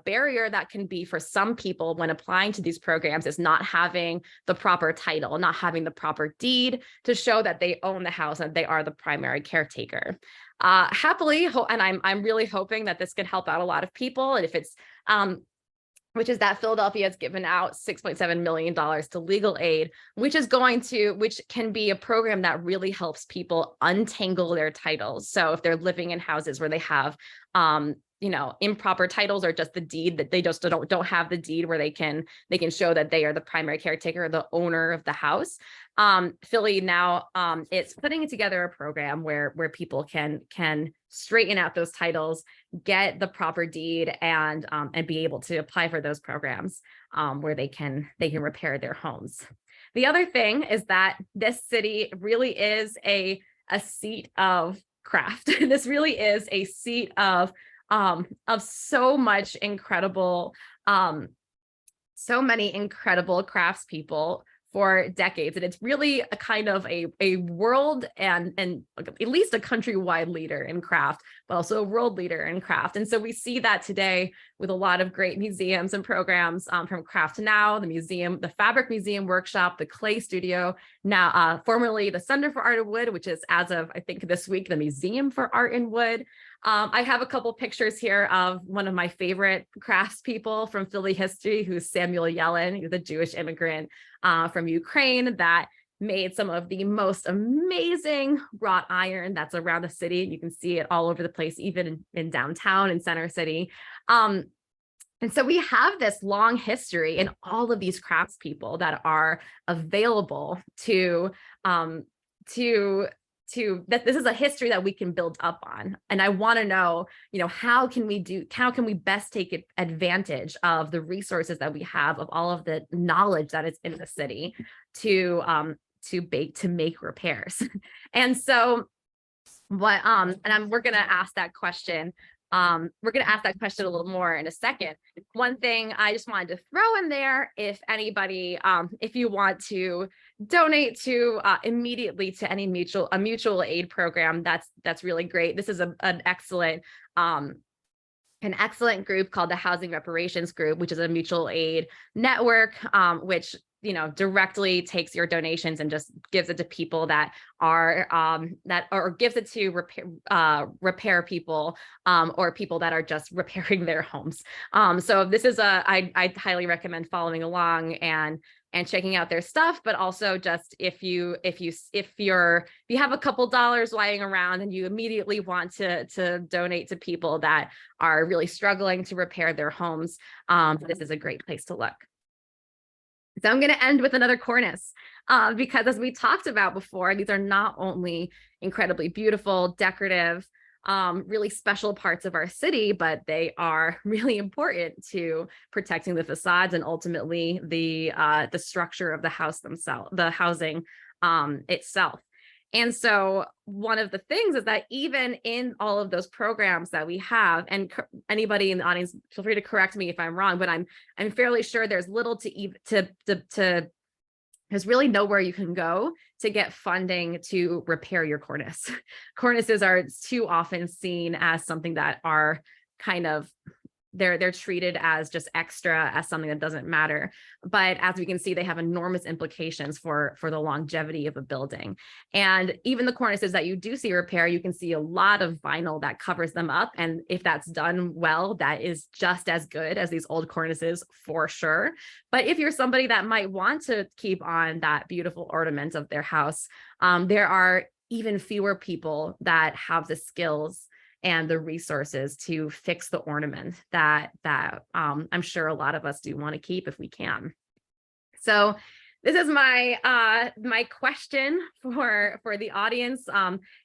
barrier that can be for some people when applying to these programs is not having the proper title, not having the proper deed to show that they own the house and they are the primary caretaker. Happily, and I'm really hoping that this can help out a lot of people. And if it's, which is that Philadelphia has given out $6.7 million to legal aid, which can be a program that really helps people untangle their titles. So if they're living in houses where they have, improper titles, or just the deed that they just don't have the deed where they can show that they are the primary caretaker or the owner of the house. Philly now it's putting together a program where people can straighten out those titles, get the proper deed, and be able to apply for those programs where they can repair their homes. The other thing is that this city really is a seat of craft. This really is a seat of so much incredible, so many incredible craftspeople for decades. And it's really a kind of a world and at least a countrywide leader in craft, but also a world leader in craft. And so we see that today with a lot of great museums and programs, from Craft Now, the museum, the Fabric Museum Workshop, the Clay Studio, now formerly the Center for Art and Wood, which is, as of I think this week, the Museum for Art and Wood. I have a couple pictures here of one of my favorite craftspeople from Philly history, who's Samuel Yellen. He's a Jewish immigrant from Ukraine that made some of the most amazing wrought iron that's around the city. You can see it all over the place, even in downtown and Center City. And so we have this long history in all of these craftspeople that are available that this is a history that we can build up on. And I want to know, how can we best take advantage of the resources that we have, of all of the knowledge that is in the city to make repairs. And so we're going to ask that question. We're going to ask that question a little more in a second. One thing I just wanted to throw in there, if anybody, if you want to donate to immediately to any mutual aid program, that's really great. This is an excellent group called the Housing Reparations Group, which is a mutual aid network, which directly takes your donations and just gives it to people that are or gives it to repair people, or people that are just repairing their homes. So this is I highly recommend following along and checking out their stuff, but also just if you have a couple dollars lying around and you immediately want to donate to people that are really struggling to repair their homes, this is a great place to look. So I'm going to end with another cornice, because as we talked about before, these are not only incredibly beautiful, decorative, really special parts of our city, but they are really important to protecting the facades and ultimately the structure of the house themselves, the housing itself. And so one of the things is that even in all of those programs that we have, and anybody in the audience, feel free to correct me if I'm wrong, but I'm fairly sure there's little there's really nowhere you can go to get funding to repair your cornice. Cornices are too often seen as something that are kind of they're treated as just extra, as something that doesn't matter. But as we can see, they have enormous implications for the longevity of a building. And even the cornices that you do see repair, you can see a lot of vinyl that covers them up. And if that's done well, that is just as good as these old cornices for sure. But if you're somebody that might want to keep on that beautiful ornament of their house, there are even fewer people that have the skills and the resources to fix the ornament that I'm sure a lot of us do want to keep if we can. So this is my my question for the audience,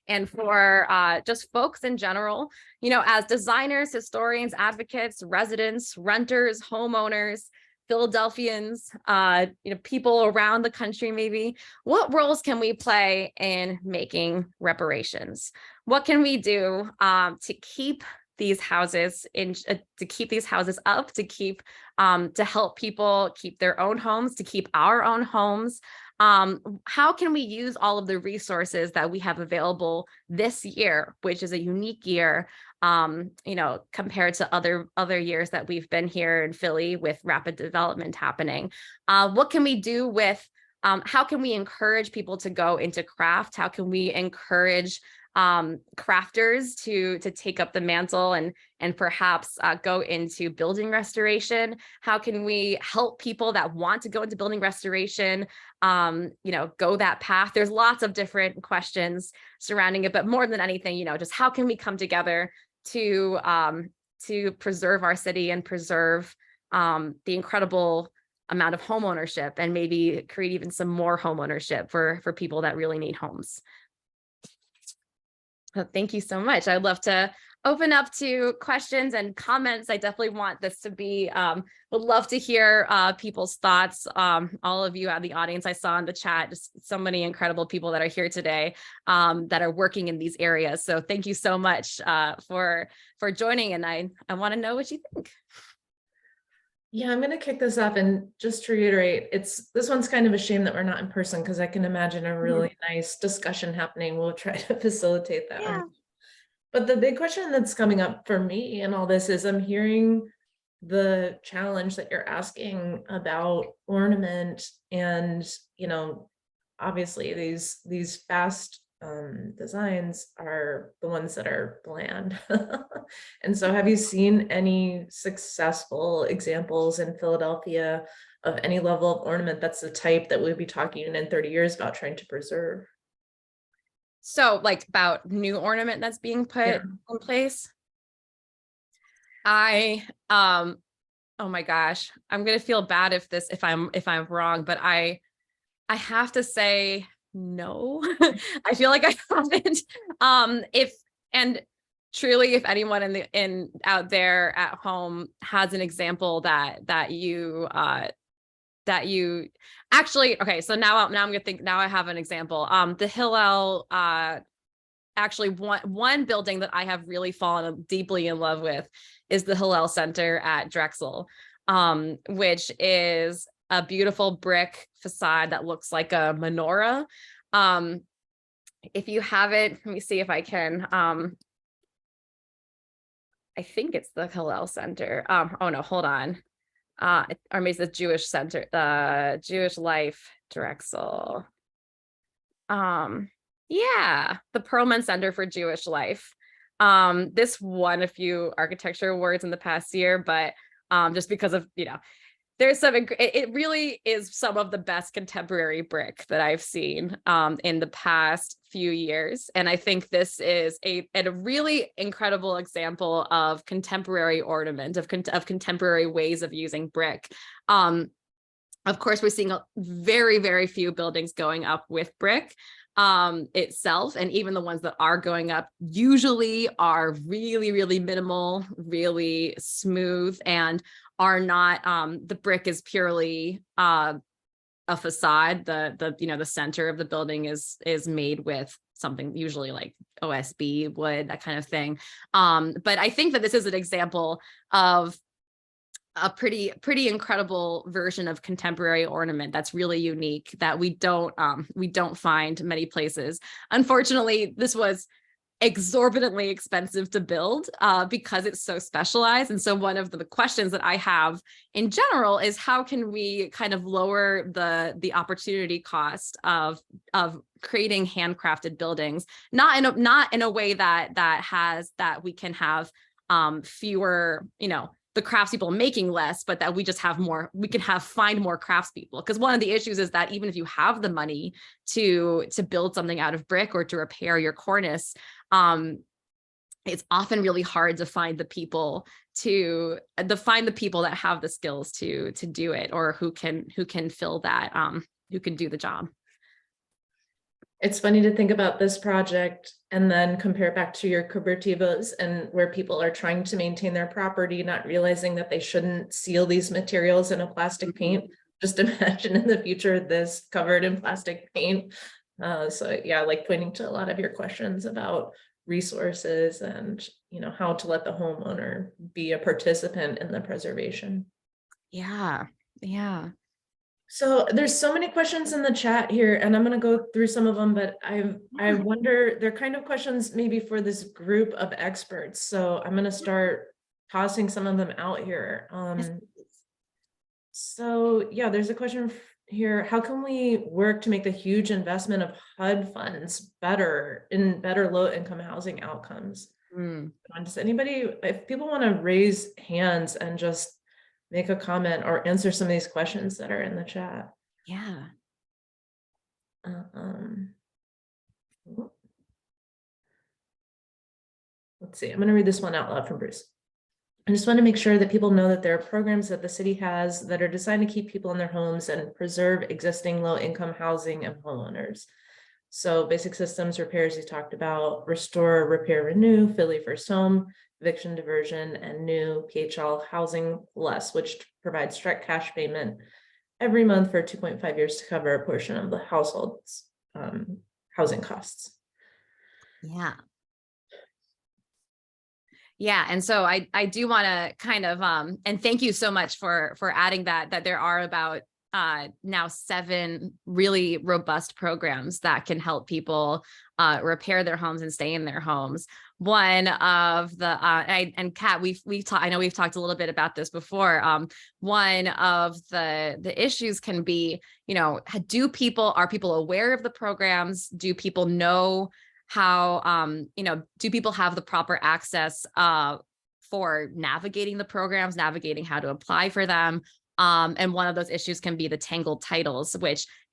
and for just folks in general. You know, as designers, historians, advocates, residents, renters, homeowners, Philadelphians, you know, people around the country, maybe, what roles can we play in making reparations? What can we do to keep these houses to keep these houses up, to keep to help people keep their own homes, to keep our own homes? How can we use all of the resources that we have available this year, which is a unique year, you know, compared to other years that we've been here in Philly with rapid development happening? What can we do with, how can we encourage people to go into craft? How can we encourage crafters to take up the mantle and perhaps go into building restoration? How can we help people that want to go into building restoration, you know, go that path? There's lots of different questions surrounding it, but more than anything, you know, just how can we come together to preserve our city and preserve the incredible amount of home ownership, and maybe create even some more home ownership for people that really need homes. Well, thank you so much. I'd love to open up to questions and comments. I definitely want this to be, would love to hear people's thoughts. All of you out in the audience, I saw in the chat, just so many incredible people that are here today that are working in these areas. So thank you so much for joining. And I want to know what you think.
Yeah, I'm going to kick this off, and just to reiterate, this one's kind of a shame that we're not in person, because I can imagine a really nice discussion happening. We'll try to facilitate that.
Yeah.
But the big question that's coming up for me in all this is, I'm hearing the challenge that you're asking about ornament, and, you know, obviously these fast designs are the ones that are bland. And so have you seen any successful examples in Philadelphia of any level of ornament that's the type that we'll be talking in 30 years about trying to preserve?
So like about new ornament that's being put in place? Oh my gosh, I'm gonna feel bad if I'm wrong, but I have to say no. I feel like I haven't. Truly, if anyone out there at home has an example that you actually, okay, so now I'm gonna think, now I have an example. The Hillel, actually one building that I have really fallen deeply in love with is the Hillel Center at Drexel, which is a beautiful brick facade that looks like a menorah. If you have it, let me see if I can. I think it's the Hillel Center. Oh no, hold on. Or maybe it's the Jewish Center, the Jewish Life Drexel. Yeah, the Perlman Center for Jewish Life. This won a few architecture awards in the past year, but just because of, you know, there's some, it really is some of the best contemporary brick that I've seen in the past few years. And I think this is a really incredible example of contemporary ornament, of contemporary ways of using brick. Of course, we're seeing very, very few buildings going up with brick itself. And even the ones that are going up usually are really, really minimal, really smooth, and are not, the brick is purely a facade. The center of the building is made with something usually like OSB wood, that kind of thing. But I think that this is an example of a pretty incredible version of contemporary ornament that's really unique, that we don't find many places. Unfortunately, this was exorbitantly expensive to build because it's so specialized. And so one of the questions that I have in general is how can we kind of lower the opportunity cost of creating handcrafted buildings, not in a way that we can have fewer, the craftspeople making less, but that we just have more, we can find more craftspeople. Because one of the issues is that even if you have the money to build something out of brick or to repair your cornice, it's often really hard to find the people that have the skills to do it, or who can fill that, who can do the job.
It's funny to think about this project and then compare it back to your cooperativas, and where people are trying to maintain their property, not realizing that they shouldn't seal these materials in a plastic paint. Just imagine in the future this covered in plastic paint. So yeah, like pointing to a lot of your questions about resources and how to let the homeowner be a participant in the preservation.
Yeah.
So there's so many questions in the chat here, and I'm going to go through some of them, but I wonder, they're kind of questions maybe for this group of experts. So I'm going to start tossing some of them out here. So yeah, there's a question here. How can we work to make the huge investment of HUD funds better low income housing outcomes? Does anybody, if people want to raise hands and just make a comment or answer some of these questions that are in the chat.
Yeah.
Let's see, I'm going to read this one out loud from Bruce. I just want to make sure that people know that there are programs that the city has that are designed to keep people in their homes and preserve existing low-income housing and homeowners. So basic systems repairs you talked about, restore, repair, renew, Philly First Home, eviction diversion, and new PHL Housing Plus, which provides direct cash payment every month for 2.5 years to cover a portion of the household's housing costs.
Yeah. And so I do want to kind of, and thank you so much for adding that there are about now 7 really robust programs that can help people repair their homes and stay in their homes. One of the, and Kat, I know we've talked a little bit about this before. One of the issues can be, are people aware of the programs? Do people know how, do people have the proper access for navigating the programs, navigating how to apply for them? And one of those issues can be the tangled titles,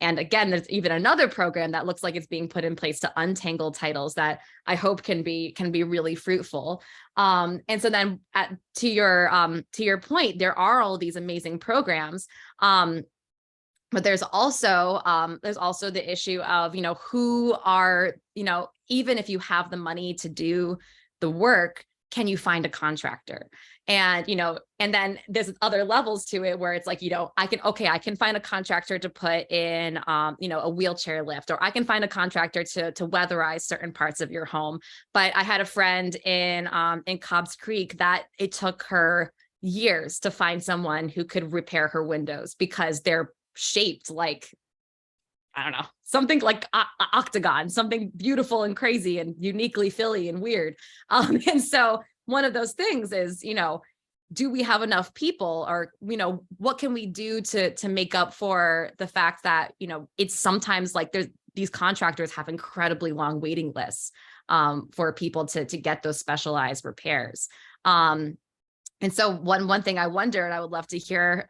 and again, there's even another program that looks like it's being put in place to untangle titles that I hope can be really fruitful. And so then to your point, there are all these amazing programs. But there's also the issue of, who are, even if you have the money to do the work, can you find a contractor? And, and then there's other levels to it where it's like, I can find a contractor to put in, a wheelchair lift, or I can find a contractor to weatherize certain parts of your home. But I had a friend in Cobbs Creek that it took her years to find someone who could repair her windows because they're shaped like, I don't know, something like octagon, something beautiful and crazy and uniquely Philly and weird. And so one of those things is, do we have enough people, or, what can we do to make up for the fact that, it's sometimes like these contractors have incredibly long waiting lists for people to get those specialized repairs. And so one thing I wonder, and I would love to hear,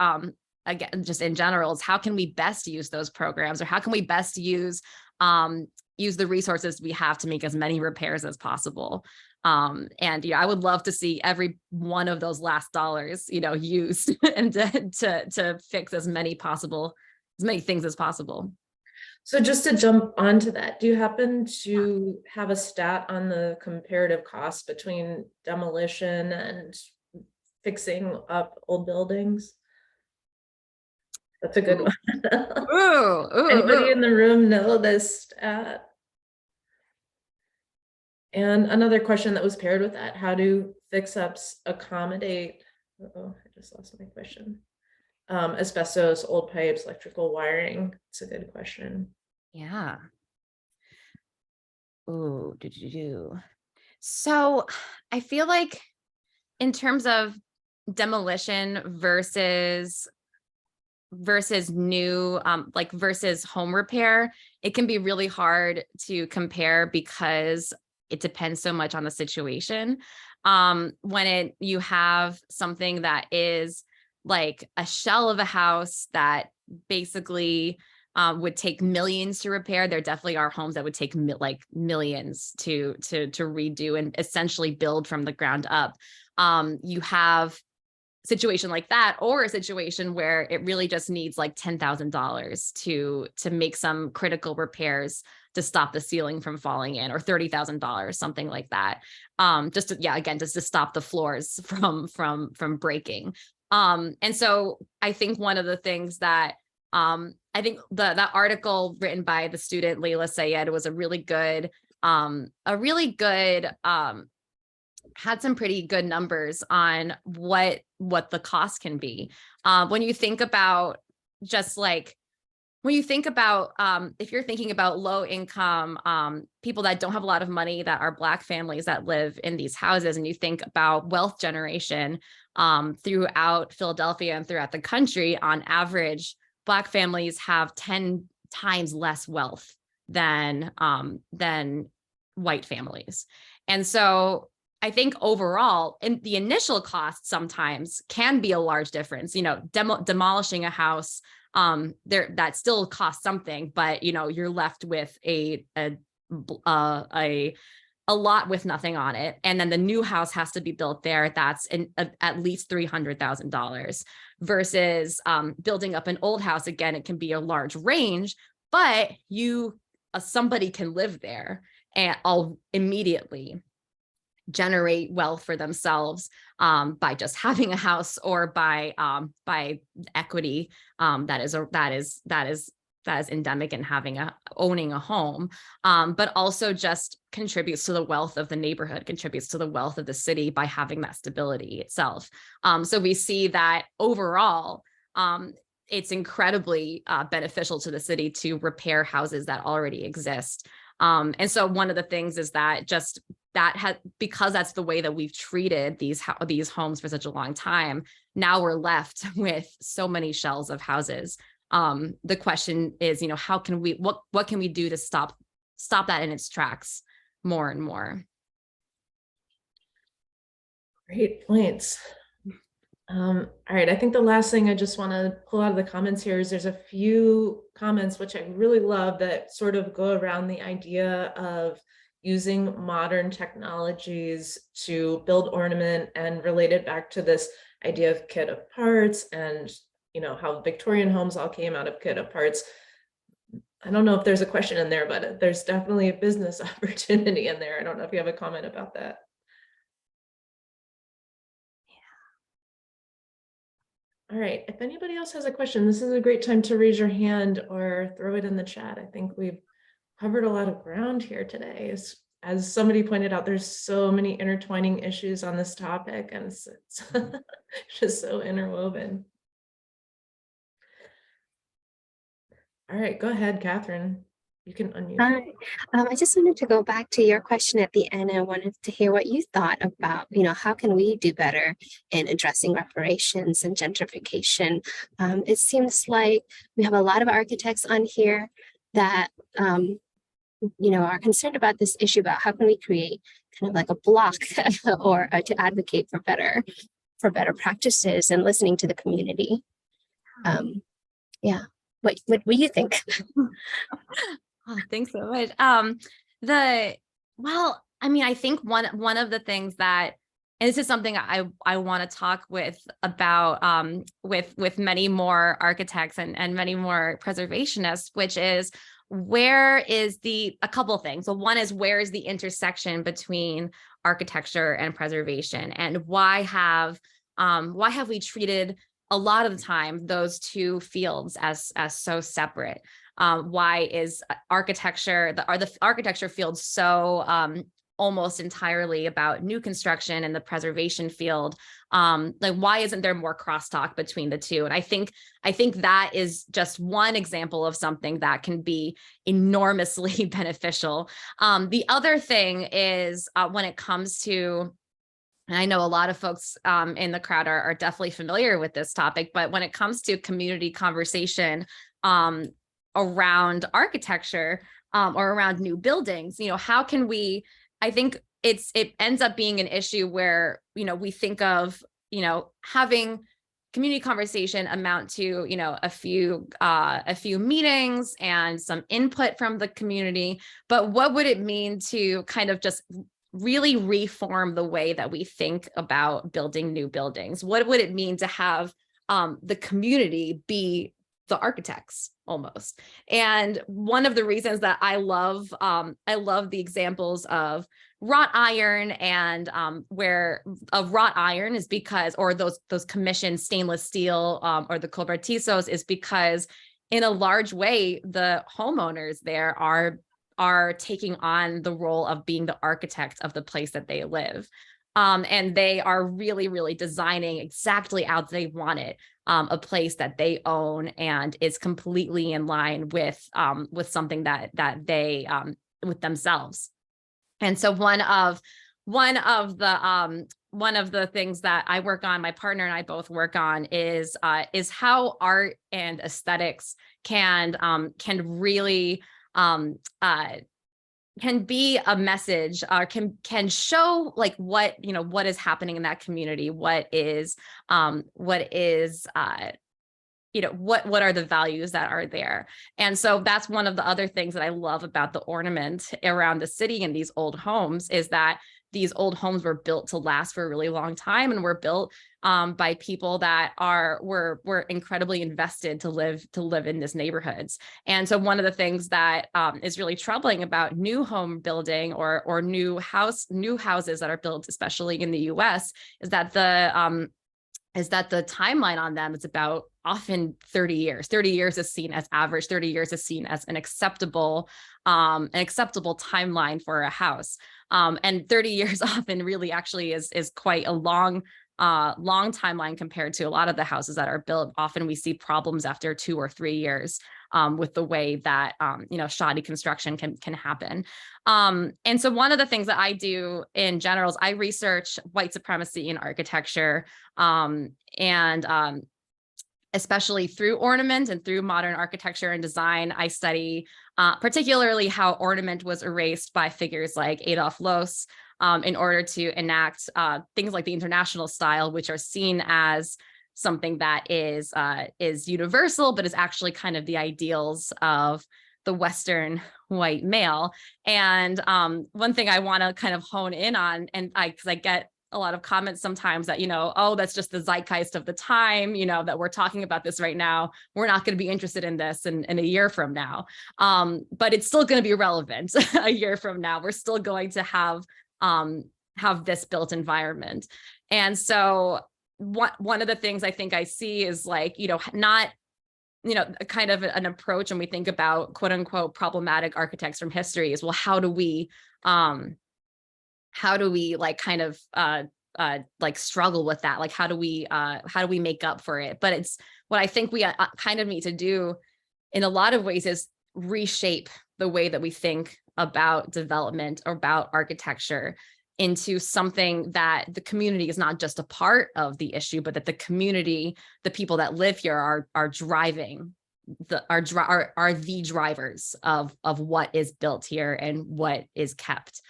again, just in general, is how can we best use those programs, or how can we best use the resources we have to make as many repairs as possible? And I would love to see every one of those last dollars, used and to fix as many things as possible.
So just to jump onto that, do you happen to have a stat on the comparative cost between demolition and fixing up old buildings? That's a good one. Anybody in the room know this stat? And another question that was paired with that, how do fix-ups accommodate, I just lost my question. Asbestos, old pipes, electrical wiring? It's a good question.
Yeah. So I feel like in terms of demolition versus new, versus home repair, it can be really hard to compare because it depends so much on the situation. When you have something that is like a shell of a house that basically would take millions to repair, there definitely are homes that would take millions to redo and essentially build from the ground up. You have situation like that, or a situation where it really just needs like $10,000 to make some critical repairs to stop the ceiling from falling in, or $30,000, something like that. Just to stop the floors from breaking. And so I think one of the things that I think that article written by the student Layla Sayed was a really good had some pretty good numbers on what the cost can be. When you think about if you're thinking about low income people that don't have a lot of money, that are Black families that live in these houses, and you think about wealth generation throughout Philadelphia and throughout the country, on average, Black families have 10 times less wealth than white families. And so I think overall, in the initial cost sometimes can be a large difference. Demolishing a house, that still costs something, but you're left with a lot with nothing on it, and then the new house has to be built there. That's at least $300,000 versus building up an old house. Again, it can be a large range, but somebody can live there and I'll immediately generate wealth for themselves by just having a house, or by equity that is endemic in owning a home, but also just contributes to the wealth of the neighborhood, contributes to the wealth of the city by having that stability itself. So we see that overall, it's incredibly beneficial to the city to repair houses that already exist. And so one of the things is that because that's the way that we've treated these homes for such a long time, now we're left with so many shells of houses. The question is, what can we do to stop that in its tracks more and more?
Great points. All right, I think the last thing I just want to pull out of the comments here is there's a few comments which I really love that sort of go around the idea of using modern technologies to build ornament, and related back to this idea of kit of parts, and how Victorian homes all came out of kit of parts. I don't know if there's a question in there, but there's definitely a business opportunity in there. I don't know if you have a comment about that. All right, if anybody else has a question, this is a great time to raise your hand or throw it in the chat. I think we've covered a lot of ground here today. As somebody pointed out, there's so many intertwining issues on this topic, and it's just so interwoven. All right, go ahead, Catherine. You can unmute.
Hi. I just wanted to go back to your question at the end. I wanted to hear what you thought about, how can we do better in addressing reparations and gentrification? It seems like we have a lot of architects on here that, are concerned about this issue about how can we create kind of like a block or to advocate for better practices and listening to the community. Yeah. What do you think?
Oh, thanks so much. I think one of the things that, and this is something I want to talk about with many more architects and many more preservationists, which is a couple of things. So one is, where is the intersection between architecture and preservation, and why have we treated a lot of the time those two fields as so separate? Why is the architecture field so almost entirely about new construction and the preservation field. Like, why isn't there more crosstalk between the two? And I think that is just one example of something that can be enormously beneficial. The other thing is when it comes to, and I know a lot of folks in the crowd are definitely familiar with this topic, but when it comes to community conversation around architecture or around new buildings, how can we, I think it ends up being an issue where, we think of, having community conversation amount to, a few meetings and some input from the community. But what would it mean to kind of just really reform the way that we think about building new buildings? What would it mean to have the community be the architects almost? And one of the reasons that I love the examples of wrought iron and where wrought iron is because, or those commissioned stainless steel or the cobertizos, is because in a large way, the homeowners there are taking on the role of being the architect of the place that they live. And they are really, really designing exactly how they want it, a place that they own and is completely in line with something that they with themselves. And so one of the things that I work on, my partner and I both work on, is how art and aesthetics can really can be a message, or can show like what is happening in that community, what are the values that are there. And so that's one of the other things that I love about the ornament around the city and these old homes, is that these old homes were built to last for a really long time, and were built by people that were incredibly invested to live in these neighborhoods. And so one of the things that is really troubling about new home building or new houses that are built, especially in the US, is that the timeline on them is about often 30 years. 30 years is seen as average. 30 years is seen as an acceptable timeline for a house. And 30 years often really actually is quite a long timeline compared to a lot of the houses that are built. Often we see problems after 2 or 3 years with the way that shoddy construction can happen. And so one of the things that I do in general is I research white supremacy in architecture, and especially through ornament and through modern architecture and design. I study particularly how ornament was erased by figures like Adolf Loos in order to enact things like the international style, which are seen as something that is universal, but is actually kind of the ideals of the Western white male. And one thing I want to kind of hone in on, and because I get a lot of comments sometimes that, oh, that's just the zeitgeist of the time, that we're talking about this right now. We're not going to be interested in this in a year from now. But it's still going to be relevant a year from now. We're still going to have this built environment. And so one of the things I think I see is like, not, kind of an approach when we think about quote unquote problematic architects from history is, well, how do we like kind of like struggle with that? Like, how do we make up for it? But it's what I think we kind of need to do in a lot of ways is reshape the way that we think about development or about architecture into something that the community is not just a part of the issue, but that the community, the people that live here are driving are the drivers of what is built here and what is kept,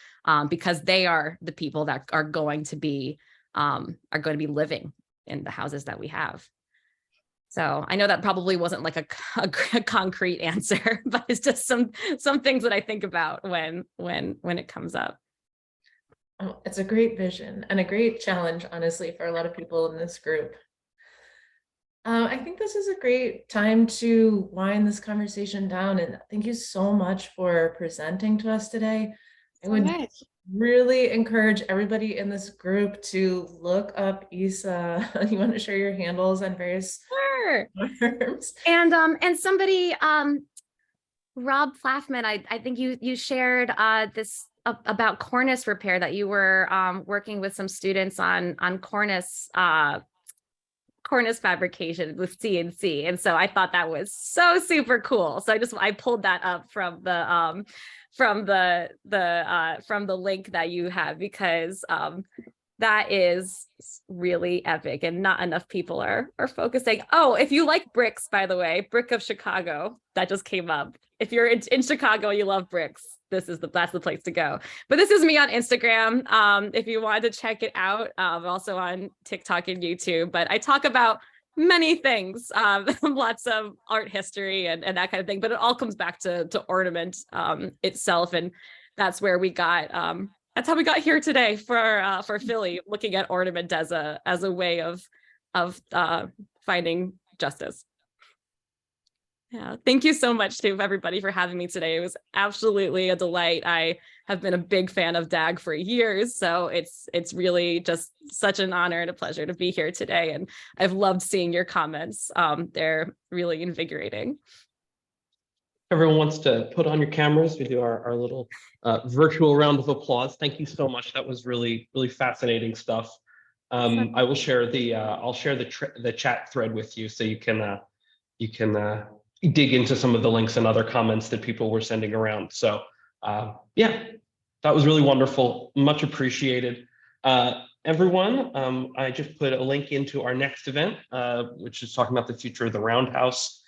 because they are the people that are going to be living in the houses that we have. So I know that probably wasn't like a concrete answer, but it's just some things that I think about when it comes up.
Oh, it's a great vision and a great challenge, honestly, for a lot of people in this group. I think this is a great time to wind this conversation down, and thank you so much for presenting to us today. I would really encourage everybody in this group to look up Isa. You want to share your handles on various platforms?
And somebody, Rob Plaffman, I think you shared this about cornice repair, that you were working with some students on cornice fabrication with CNC. And so I thought that was so super cool. So I pulled that up from the link that you have, because that is really epic, and not enough people are focusing. Oh, if you like bricks, by the way, Brick of Chicago, that just came up. If you're in Chicago, you love bricks, that's the place to go. But this is me on Instagram. If you wanted to check it out, also on TikTok and YouTube. But I talk about many things, lots of art history and that kind of thing. But it all comes back to ornament itself, and that's where we got. That's how we got here today for Philly, looking at ornament as a way of finding justice. Yeah, thank you so much to everybody for having me today. It was absolutely a delight. I have been a big fan of DAG for years, so it's really just such an honor and a pleasure to be here today. And I've loved seeing your comments. They're really invigorating.
Everyone wants to put on your cameras. We do our little virtual round of applause. Thank you so much. That was really, really fascinating stuff. I will share I'll share the chat thread with you, so you can dig into some of the links and other comments that people were sending around. So yeah, that was really wonderful. Much appreciated. Everyone, I just put a link into our next event, which is talking about the future of the Roundhouse.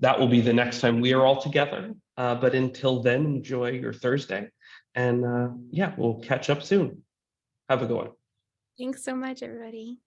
That will be the next time we are all together. But until then, enjoy your Thursday. And yeah, we'll catch up soon. Have a good one.
Thanks so much, everybody.